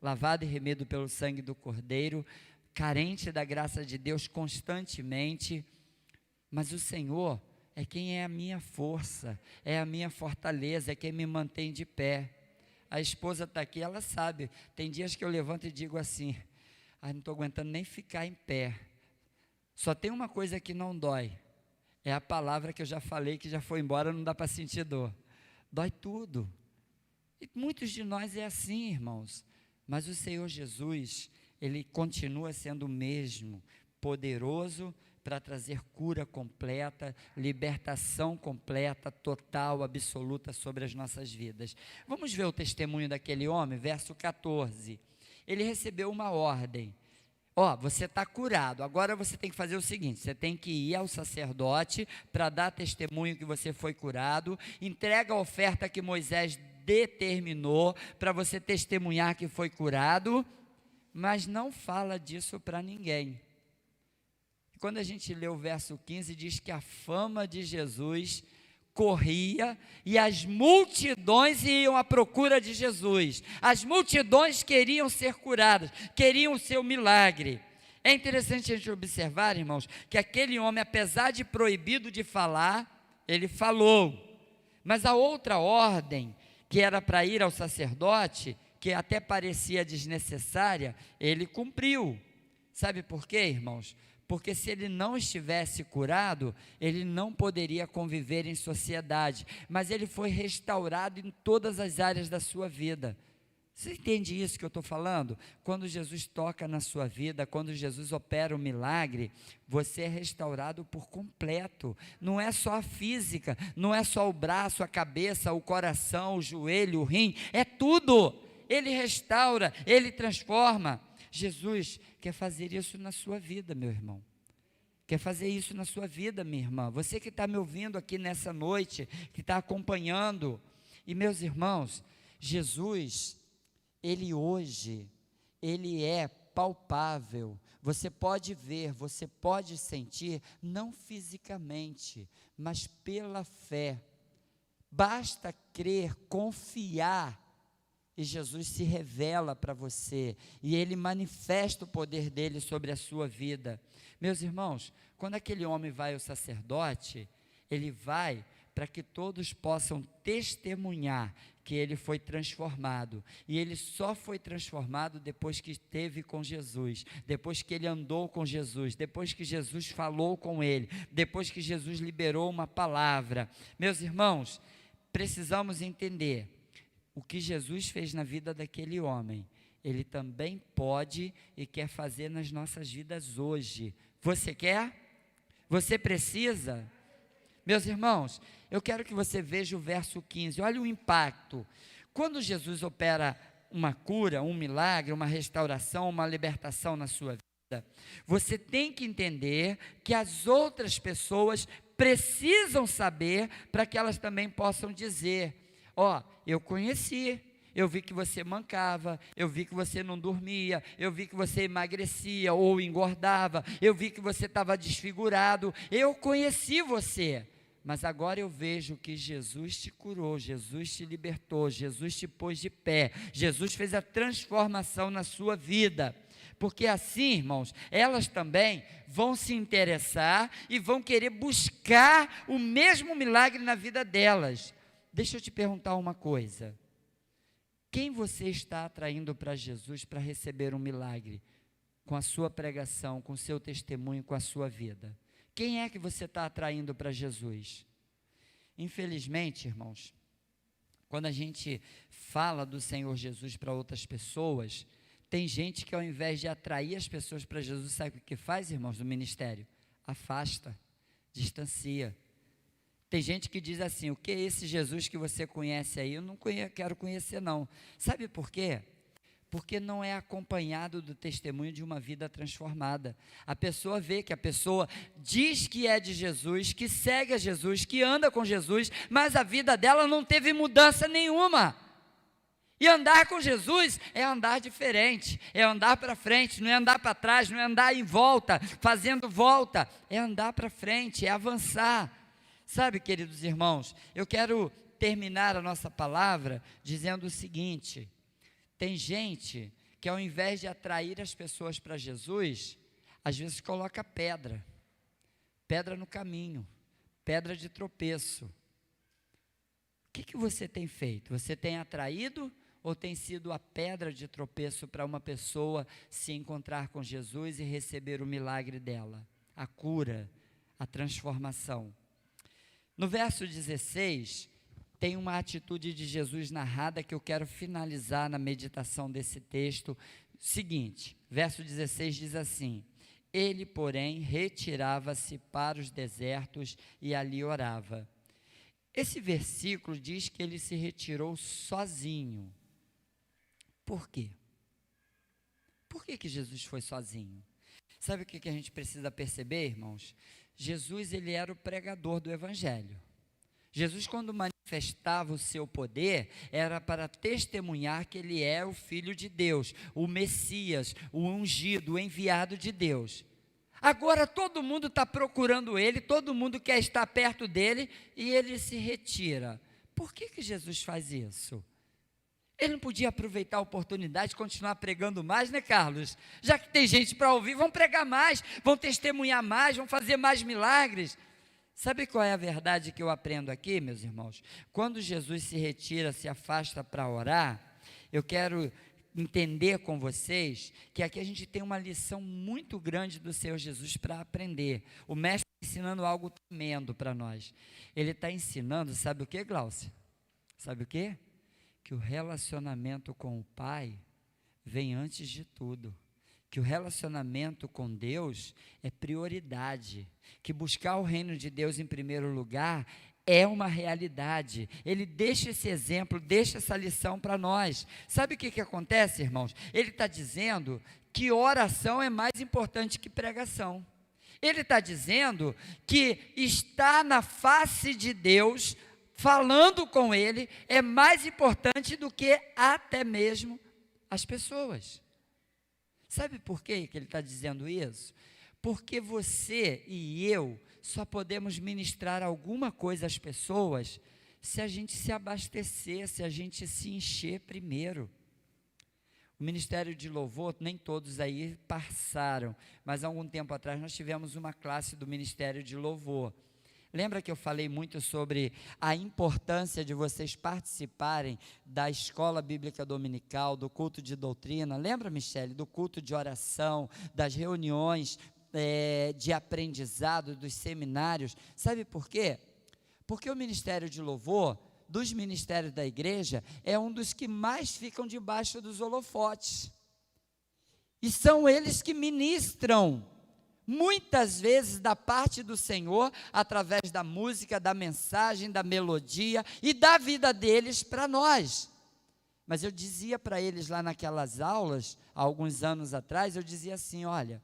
lavado e remido pelo sangue do Cordeiro, carente da graça de Deus constantemente, mas o Senhor é quem é a minha força, é a minha fortaleza, é quem me mantém de pé. A esposa está aqui, ela sabe, tem dias que eu levanto e digo assim: não estou aguentando nem ficar em pé, só tem uma coisa que não dói, é a palavra que eu já falei, que já foi embora, não dá para sentir dor, dói tudo, e muitos de nós é assim, irmãos. Mas o Senhor Jesus, Ele continua sendo o mesmo, poderoso, para trazer cura completa, libertação completa, total, absoluta sobre as nossas vidas. Vamos ver o testemunho daquele homem, verso 14. Ele recebeu uma ordem. Você está curado, agora você tem que fazer o seguinte, você tem que ir ao sacerdote para dar testemunho que você foi curado, entrega a oferta que Moisés determinou para você testemunhar que foi curado, mas não fala disso para ninguém. Quando a gente lê o verso 15, diz que a fama de Jesus corria e as multidões iam à procura de Jesus. As multidões queriam ser curadas, queriam o seu milagre. É interessante a gente observar, irmãos, que aquele homem, apesar de proibido de falar, ele falou. Mas a outra ordem, que era para ir ao sacerdote, que até parecia desnecessária, ele cumpriu. Sabe por quê, irmãos? Porque se ele não estivesse curado, ele não poderia conviver em sociedade, mas ele foi restaurado em todas as áreas da sua vida. Você entende isso que eu estou falando? Quando Jesus toca na sua vida, quando Jesus opera o milagre, você é restaurado por completo. Não é só a física, não é só o braço, a cabeça, o coração, o joelho, o rim, é tudo. Ele restaura, ele transforma. Jesus quer fazer isso na sua vida, meu irmão. Quer fazer isso na sua vida, minha irmã. Você que está me ouvindo aqui nessa noite, que está acompanhando. E meus irmãos, Jesus, Ele hoje, Ele é palpável. Você pode ver, você pode sentir, não fisicamente, mas pela fé. Basta crer, confiar. E Jesus se revela para você, e Ele manifesta o poder dEle sobre a sua vida. Meus irmãos, quando aquele homem vai ao sacerdote, ele vai para que todos possam testemunhar que ele foi transformado. E ele só foi transformado depois que esteve com Jesus, depois que ele andou com Jesus, depois que Jesus falou com ele, depois que Jesus liberou uma palavra. Meus irmãos, precisamos entender. O que Jesus fez na vida daquele homem, Ele também pode e quer fazer nas nossas vidas hoje. Você quer? Você precisa? Meus irmãos, eu quero que você veja o verso 15, olha o impacto. Quando Jesus opera uma cura, um milagre, uma restauração, uma libertação na sua vida, você tem que entender que as outras pessoas precisam saber para que elas também possam dizer: eu conheci, eu vi que você mancava, eu vi que você não dormia, eu vi que você emagrecia ou engordava, eu vi que você estava desfigurado, eu conheci você, mas agora eu vejo que Jesus te curou, Jesus te libertou, Jesus te pôs de pé, Jesus fez a transformação na sua vida. Porque assim, irmãos, elas também vão se interessar e vão querer buscar o mesmo milagre na vida delas. Deixa eu te perguntar uma coisa. Quem você está atraindo para Jesus para receber um milagre? Com a sua pregação, com o seu testemunho, com a sua vida. Quem é que você está atraindo para Jesus? Infelizmente, irmãos, quando a gente fala do Senhor Jesus para outras pessoas, tem gente que ao invés de atrair as pessoas para Jesus, sabe o que faz, irmãos, do ministério? Afasta, distancia. Tem gente que diz assim: o que é esse Jesus que você conhece aí? Eu não quero conhecer não. Sabe por quê? Porque não é acompanhado do testemunho de uma vida transformada. A pessoa vê que a pessoa diz que é de Jesus, que segue a Jesus, que anda com Jesus, mas a vida dela não teve mudança nenhuma. E andar com Jesus é andar diferente, é andar para frente, não é andar para trás, não é andar em volta, fazendo volta, é andar para frente, é avançar. Sabe, queridos irmãos, eu quero terminar a nossa palavra dizendo o seguinte: tem gente que ao invés de atrair as pessoas para Jesus, às vezes coloca pedra no caminho, pedra de tropeço. O que você tem feito? Você tem atraído ou tem sido a pedra de tropeço para uma pessoa se encontrar com Jesus e receber o milagre dela, a cura, a transformação? No verso 16, tem uma atitude de Jesus narrada que eu quero finalizar na meditação desse texto. Seguinte, verso 16 diz assim: Ele, porém, retirava-se para os desertos e ali orava. Esse versículo diz que ele se retirou sozinho. Por quê? Por que Jesus foi sozinho? Sabe o que a gente precisa perceber, irmãos? Jesus, ele era o pregador do Evangelho. Jesus, quando manifestava o seu poder, era para testemunhar que ele é o Filho de Deus, o Messias, o ungido, o enviado de Deus. Agora todo mundo está procurando ele, todo mundo quer estar perto dele e ele se retira. Por que Jesus faz isso? Ele não podia aproveitar a oportunidade de continuar pregando mais, né, Carlos? Já que tem gente para ouvir, vão pregar mais, vão testemunhar mais, vão fazer mais milagres. Sabe qual é a verdade que eu aprendo aqui, meus irmãos? Quando Jesus se retira, se afasta para orar, eu quero entender com vocês que aqui a gente tem uma lição muito grande do Senhor Jesus para aprender. O mestre está ensinando algo tremendo para nós. Ele está ensinando, sabe o que, Glaucia? Sabe o que? Que o relacionamento com o Pai vem antes de tudo. Que o relacionamento com Deus é prioridade, que buscar o reino de Deus em primeiro lugar é uma realidade. Ele deixa esse exemplo, deixa essa lição para nós. Sabe o que acontece, irmãos? Ele está dizendo que oração é mais importante que pregação. Ele está dizendo que estar na face de Deus, falando com Ele, é mais importante do que até mesmo as pessoas. Sabe por que ele está dizendo isso? Porque você e eu só podemos ministrar alguma coisa às pessoas se a gente se abastecer, se a gente se encher primeiro. O Ministério de Louvor, nem todos aí passaram, mas há algum tempo atrás nós tivemos uma classe do Ministério de Louvor. Lembra que eu falei muito sobre a importância de vocês participarem da escola bíblica dominical, do culto de doutrina? Lembra, Michele, do culto de oração, das reuniões de aprendizado, dos seminários? Sabe por quê? Porque o Ministério de Louvor, dos ministérios da igreja, é um dos que mais ficam debaixo dos holofotes. E são eles que ministram muitas vezes da parte do Senhor, através da música, da mensagem, da melodia e da vida deles para nós. Mas eu dizia para eles lá naquelas aulas, há alguns anos atrás, eu dizia assim, olha,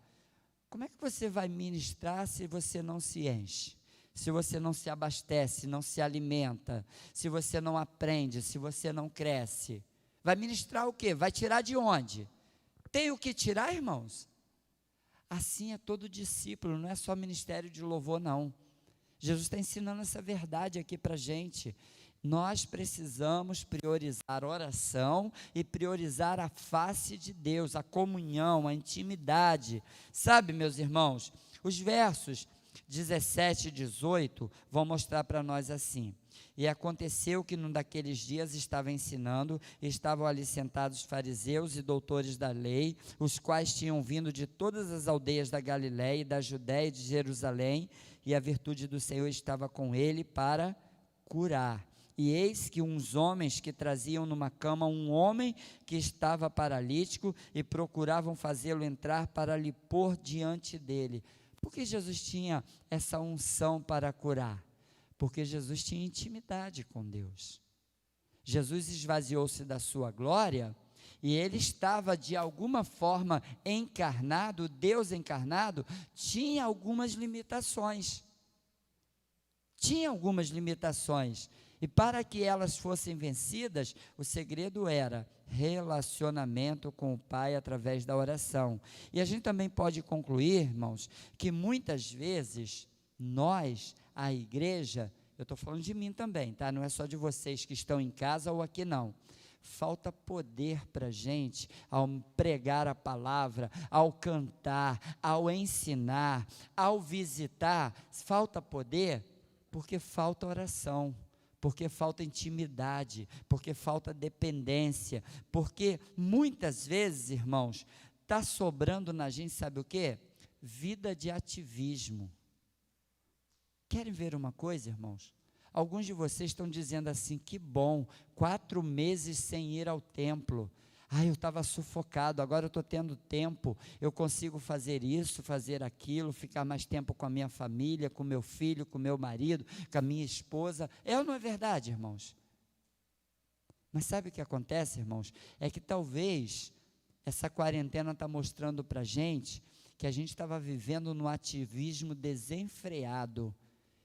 como é que você vai ministrar se você não se enche? Se você não se abastece, não se alimenta, se você não aprende, se você não cresce? Vai ministrar o quê? Vai tirar de onde? Tem o que tirar, irmãos? Assim é todo discípulo, não é só ministério de louvor, não. Jesus está ensinando essa verdade aqui para a gente. Nós precisamos priorizar a oração e priorizar a face de Deus, a comunhão, a intimidade. Sabe, meus irmãos, os versos 17 e 18 vão mostrar para nós assim. E aconteceu que num daqueles dias estava ensinando, estavam ali sentados fariseus e doutores da lei, os quais tinham vindo de todas as aldeias da Galiléia e da Judéia e de Jerusalém, e a virtude do Senhor estava com ele para curar. E eis que uns homens que traziam numa cama um homem que estava paralítico e procuravam fazê-lo entrar para lhe pôr diante dele. Por que Jesus tinha essa unção para curar? Porque Jesus tinha intimidade com Deus. Jesus esvaziou-se da sua glória e ele estava de alguma forma encarnado, Deus encarnado, tinha algumas limitações. E para que elas fossem vencidas, o segredo era relacionamento com o Pai através da oração. E a gente também pode concluir, irmãos, que muitas vezes nós, a igreja, eu estou falando de mim também, tá? Não é só de vocês que estão em casa ou aqui não. Falta poder para a gente ao pregar a palavra, ao cantar, ao ensinar, ao visitar. Falta poder porque falta oração, porque falta intimidade, porque falta dependência, porque muitas vezes, irmãos, está sobrando na gente, sabe o quê? Vida de ativismo. Querem ver uma coisa, irmãos? Alguns de vocês estão dizendo assim, que bom, 4 meses sem ir ao templo. Eu estava sufocado, agora eu estou tendo tempo, eu consigo fazer isso, fazer aquilo, ficar mais tempo com a minha família, com meu filho, com meu marido, com a minha esposa. É ou não é verdade, irmãos? Mas sabe o que acontece, irmãos? É que talvez essa quarentena está mostrando para a gente que a gente estava vivendo no ativismo desenfreado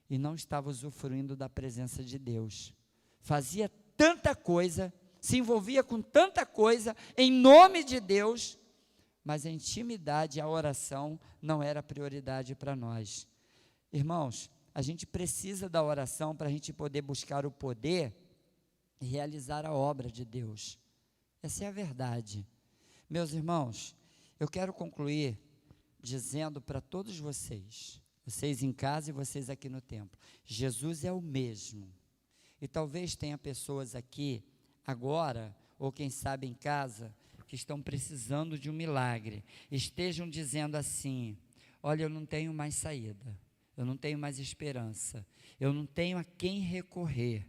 e não estava usufruindo da presença de Deus. Fazia tanta coisa, se envolvia com tanta coisa, em nome de Deus, mas a intimidade, a oração não era prioridade para nós. Irmãos, a gente precisa da oração para a gente poder buscar o poder e realizar a obra de Deus. Essa é a verdade. Meus irmãos, eu quero concluir dizendo para todos vocês em casa e vocês aqui no templo, Jesus é o mesmo. E talvez tenha pessoas aqui agora, ou quem sabe em casa, que estão precisando de um milagre, estejam dizendo assim: olha, eu não tenho mais saída, eu não tenho mais esperança, eu não tenho a quem recorrer.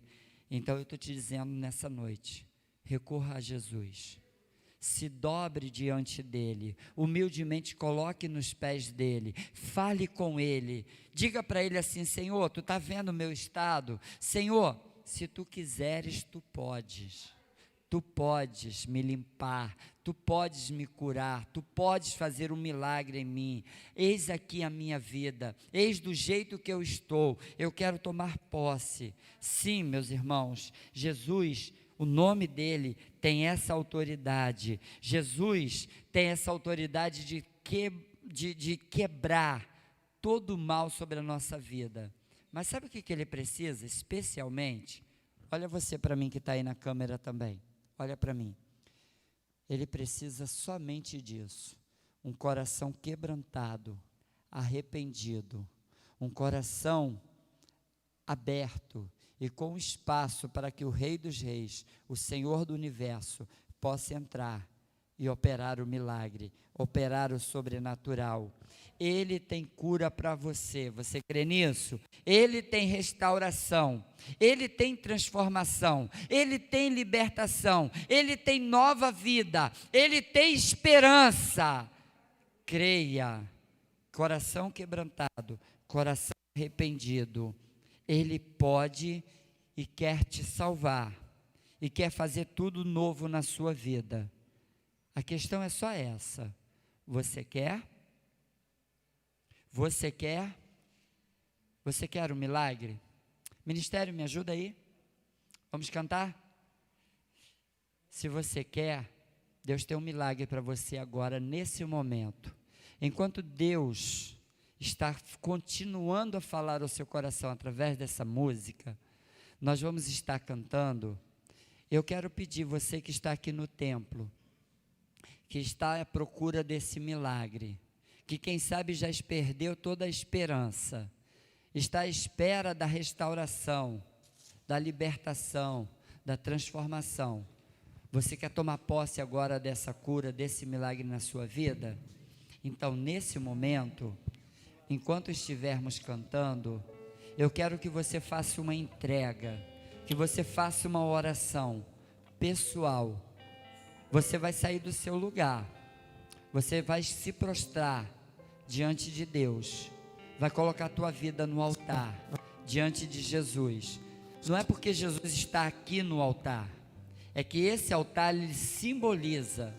Então eu estou te dizendo nessa noite, recorra a Jesus, se dobre diante dele, humildemente coloque nos pés dele, fale com ele, diga para ele assim: Senhor, tu está vendo o meu estado? Senhor, se tu quiseres, tu podes me limpar, tu podes me curar, tu podes fazer um milagre em mim. Eis aqui a minha vida, eis do jeito que eu estou, eu quero tomar posse. Sim, meus irmãos, Jesus, o nome dele tem essa autoridade. Jesus tem essa autoridade de quebrar todo o mal sobre a nossa vida. Mas sabe o que ele precisa especialmente? Olha você para mim que está aí na câmera também, olha para mim. Ele precisa somente disso, um coração quebrantado, arrependido, um coração aberto e com espaço para que o Rei dos Reis, o Senhor do Universo, possa entrar e operar o milagre, operar o sobrenatural. Ele tem cura para você, você crê nisso? Ele tem restauração, ele tem transformação, ele tem libertação, ele tem nova vida, ele tem esperança. Creia, coração quebrantado, coração arrependido, ele pode e quer te salvar, e quer fazer tudo novo na sua vida. A questão é só essa: você quer? Você quer? Você quer um milagre? Ministério, me ajuda aí? Vamos cantar? Se você quer, Deus tem um milagre para você agora, nesse momento. Enquanto Deus está continuando a falar ao seu coração através dessa música, nós vamos estar cantando. Eu quero pedir, você que está aqui no templo, que está à procura desse milagre, que quem sabe já perdeu toda a esperança, está à espera da restauração, da libertação, da transformação. Você quer tomar posse agora dessa cura, desse milagre na sua vida? Então, nesse momento, enquanto estivermos cantando, eu quero que você faça uma entrega, que você faça uma oração pessoal. Você vai sair do seu lugar, você vai se prostrar diante de Deus, vai colocar a tua vida no altar, diante de Jesus. Não é porque Jesus está aqui no altar, é que esse altar ele simboliza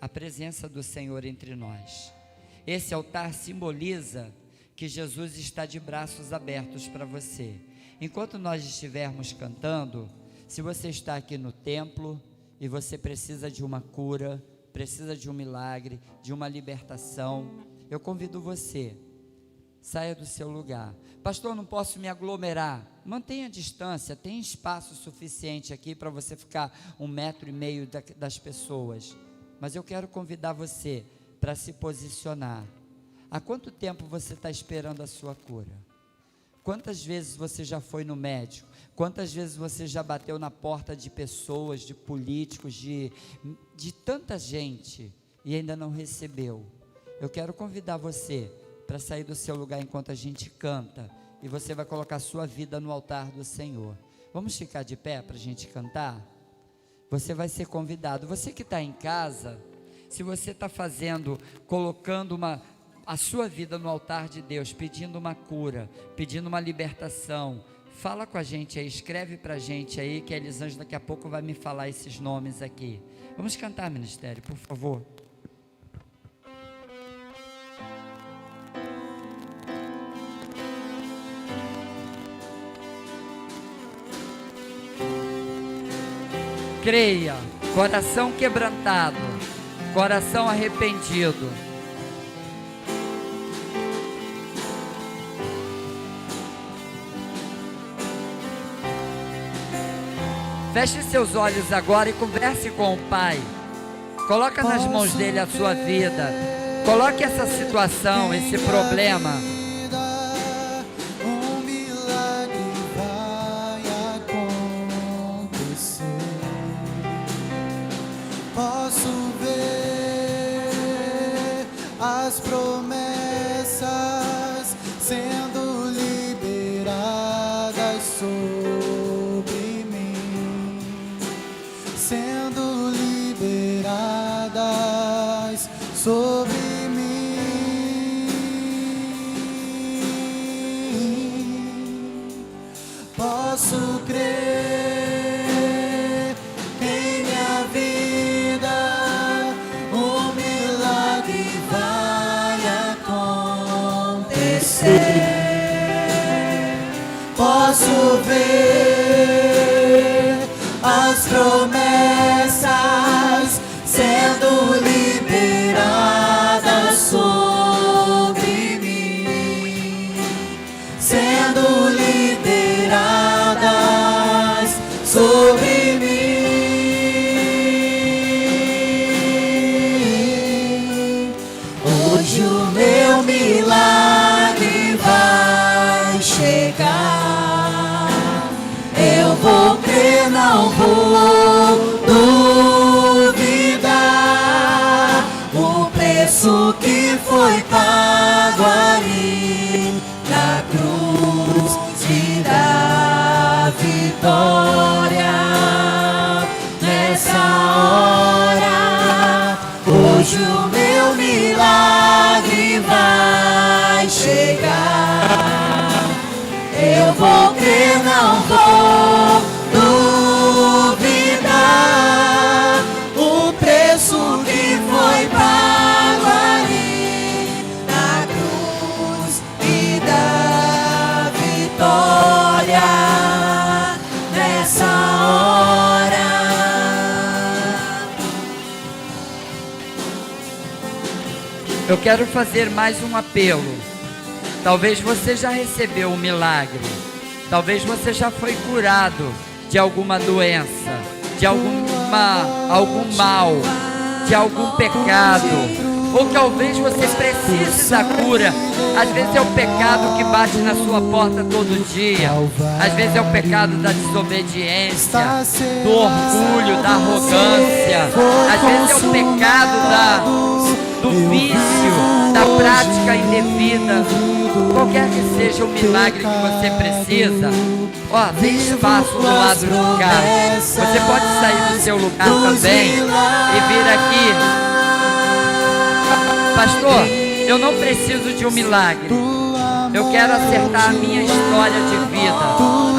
a presença do Senhor entre nós. Esse altar simboliza que Jesus está de braços abertos para você. Enquanto nós estivermos cantando, se você está aqui no templo e você precisa de uma cura, precisa de um milagre, de uma libertação, eu convido você, saia do seu lugar. Pastor, não posso me aglomerar. Mantenha a distância, tem espaço suficiente aqui para você ficar 1,5 metro das pessoas. Mas eu quero convidar você para se posicionar. Há quanto tempo você está esperando a sua cura? Quantas vezes você já foi no médico? Quantas vezes você já bateu na porta de pessoas, de políticos, de tanta gente e ainda não recebeu? Eu quero convidar você para sair do seu lugar enquanto a gente canta, e você vai colocar a sua vida no altar do Senhor. Vamos ficar de pé para a gente cantar? você vai ser convidado. Você que está em casa, se você está colocando a sua vida no altar de Deus, pedindo uma cura, pedindo uma libertação, fala com a gente aí, escreve para a gente aí, que a Elisângela daqui a pouco vai me falar esses nomes aqui. Vamos cantar, ministério, por favor. Creia, coração quebrantado, coração arrependido. Feche seus olhos agora e converse com o Pai. Coloca nas mãos dele a sua vida. Coloque essa situação, esse problema. Um milagre vai acontecer. Posso ver as promessas sendo liberadas sobre mim, sendo liberadas sobre mim. Posso crer em minha vida, um milagre vai acontecer. Posso ver as promessas sendo liberadas sobre mim, sendo liberadas sobre mim. Hoje o meu milagre vai chegar. Eu vou crer, não vou duvidar. O preço que foi pago ali na cruz me dá vitória nessa hora. Hoje o meu milagre vai chegar. Eu vou crer, não vou duvidar. O preço que foi pago ali na cruz me dá vitória nessa hora. Eu quero fazer mais um apelo. Talvez você já recebeu um milagre. Talvez você já foi curado de alguma doença, de algum mal, de algum pecado. Ou talvez você precise da cura. Às vezes é o pecado que bate na sua porta todo dia. Às vezes é o pecado da desobediência, do orgulho, da arrogância. Às vezes é o pecado do vício, da prática indevida. Qualquer que seja o milagre que você precisa, tem espaço do lado de cá. Você pode sair do seu lugar também e vir aqui. Pastor, eu não preciso de um milagre. Eu quero acertar a minha história de vida,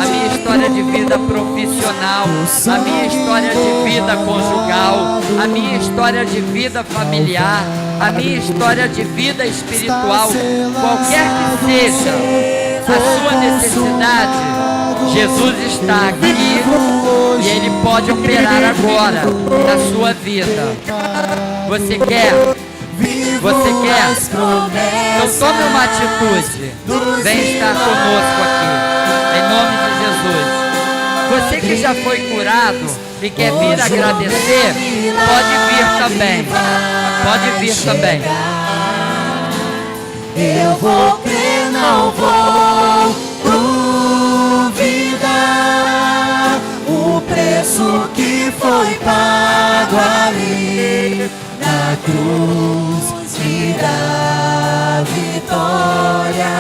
a minha história de vida profissional, a minha história de vida conjugal, a minha história de vida familiar, a minha história de vida espiritual. Qualquer que seja a sua necessidade, Jesus está aqui e Ele pode operar agora na sua vida. Você quer? Você quer? Então tome uma atitude. Vem estar conosco aqui, em nome de Jesus. Você que já foi curado e quer vir agradecer, pode vir também. Pode vir também. Eu vou crer, não vou duvidar. O preço que foi pago ali na cruz me dá vitória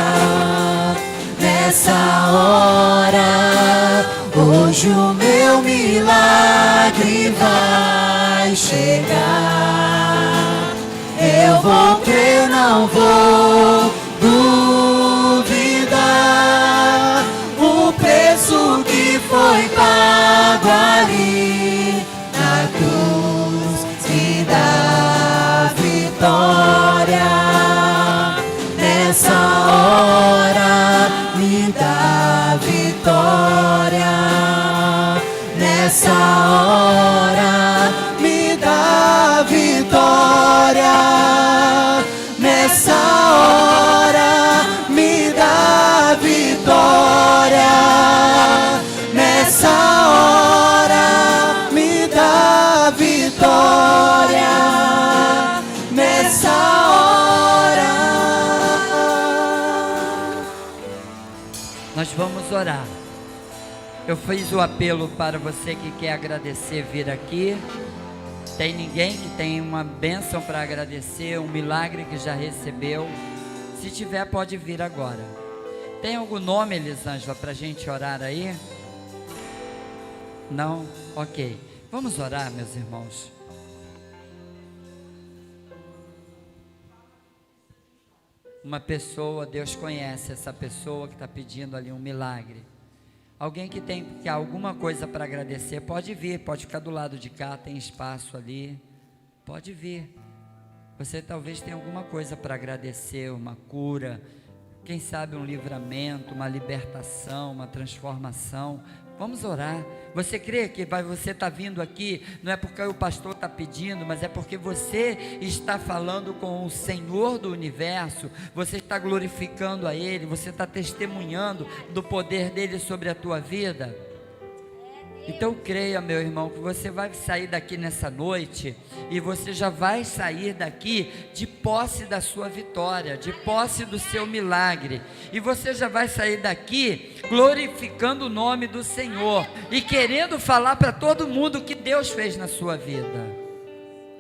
nessa hora. Hoje o meu milagre vai chegar. Eu vou crer, não vou duvidar. O preço que foi pago ali na cruz me dá vitória. Nessa hora me dá vitória. Nessa hora me dá vitória. Nessa hora me dá vitória. Nessa hora me dá vitória. Nessa hora. Nós vamos orar. Eu fiz o apelo para você que quer agradecer vir aqui. Tem ninguém que tem uma bênção para agradecer, um milagre que já recebeu? Se tiver, pode vir agora. Tem algum nome, Elisângela, para a gente orar aí? Não? Ok. Vamos orar, meus irmãos. Uma pessoa, Deus conhece essa pessoa que está pedindo ali um milagre. Alguém que tem alguma coisa para agradecer, pode vir, pode ficar do lado de cá, tem espaço ali, pode vir. Você talvez tenha alguma coisa para agradecer, uma cura, quem sabe um livramento, uma libertação, uma transformação. Vamos orar. Você crê que você está vindo aqui, não é porque o pastor está pedindo, mas é porque você está falando com o Senhor do universo, você está glorificando a Ele, você está testemunhando do poder dEle sobre a tua vida. Então creia, meu irmão, que você vai sair daqui nessa noite e você já vai sair daqui de posse da sua vitória, de posse do seu milagre, e você já vai sair daqui glorificando o nome do Senhor e querendo falar para todo mundo o que Deus fez na sua vida,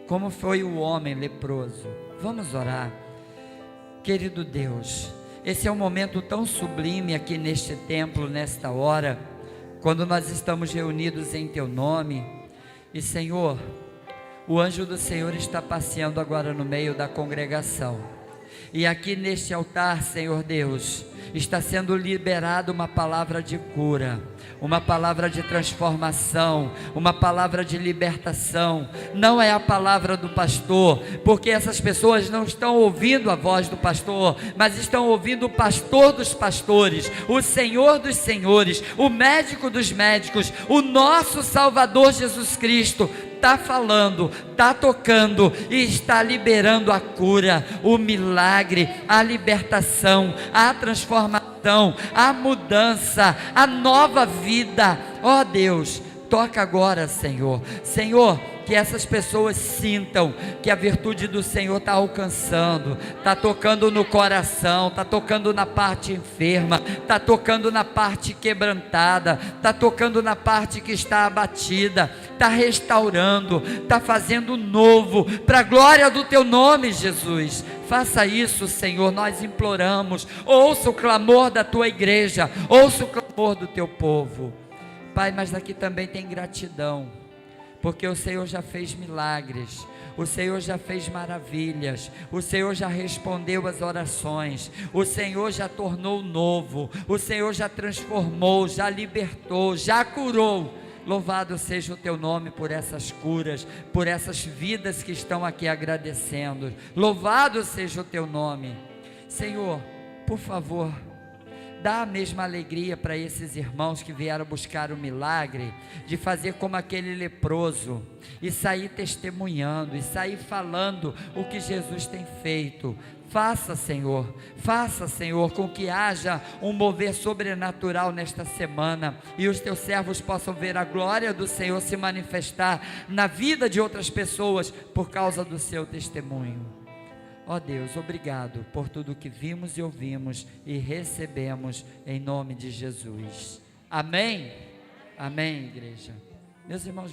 como foi o homem leproso. Vamos orar. Querido Deus, esse é um momento tão sublime aqui neste templo, nesta hora, quando nós estamos reunidos em Teu nome. E Senhor, o anjo do Senhor está passeando agora no meio da congregação, e aqui neste altar, Senhor Deus, está sendo liberada uma palavra de cura, uma palavra de transformação, uma palavra de libertação. Não é a palavra do pastor, porque essas pessoas não estão ouvindo a voz do pastor, mas estão ouvindo o pastor dos pastores, o Senhor dos senhores, o médico dos médicos, o nosso Salvador Jesus Cristo. Está falando, está tocando e está liberando a cura, o milagre, a libertação, a transformação, a mudança, a nova vida. Ó Deus, toca agora, Senhor. Senhor, que essas pessoas sintam que a virtude do Senhor está alcançando, está tocando no coração, está tocando na parte enferma, está tocando na parte quebrantada, está tocando na parte que está abatida, está restaurando, está fazendo novo, para a glória do Teu nome, Jesus. Faça isso, Senhor, nós imploramos. Ouça o clamor da Tua igreja, ouça o clamor do Teu povo, Pai. Mas aqui também tem gratidão, porque o Senhor já fez milagres, o Senhor já fez maravilhas, o Senhor já respondeu as orações, o Senhor já tornou novo, o Senhor já transformou, já libertou, já curou. Louvado seja o Teu nome por essas curas, por essas vidas que estão aqui agradecendo. Louvado seja o Teu nome. Senhor, por favor, dá a mesma alegria para esses irmãos que vieram buscar o milagre, de fazer como aquele leproso, e sair testemunhando, e sair falando o que Jesus tem feito. Faça, Senhor, com que haja um mover sobrenatural nesta semana, e os Teus servos possam ver a glória do Senhor se manifestar na vida de outras pessoas, por causa do seu testemunho. Ó Deus, obrigado por tudo que vimos e ouvimos e recebemos, em nome de Jesus. Amém? Amém, igreja. Meus irmãos,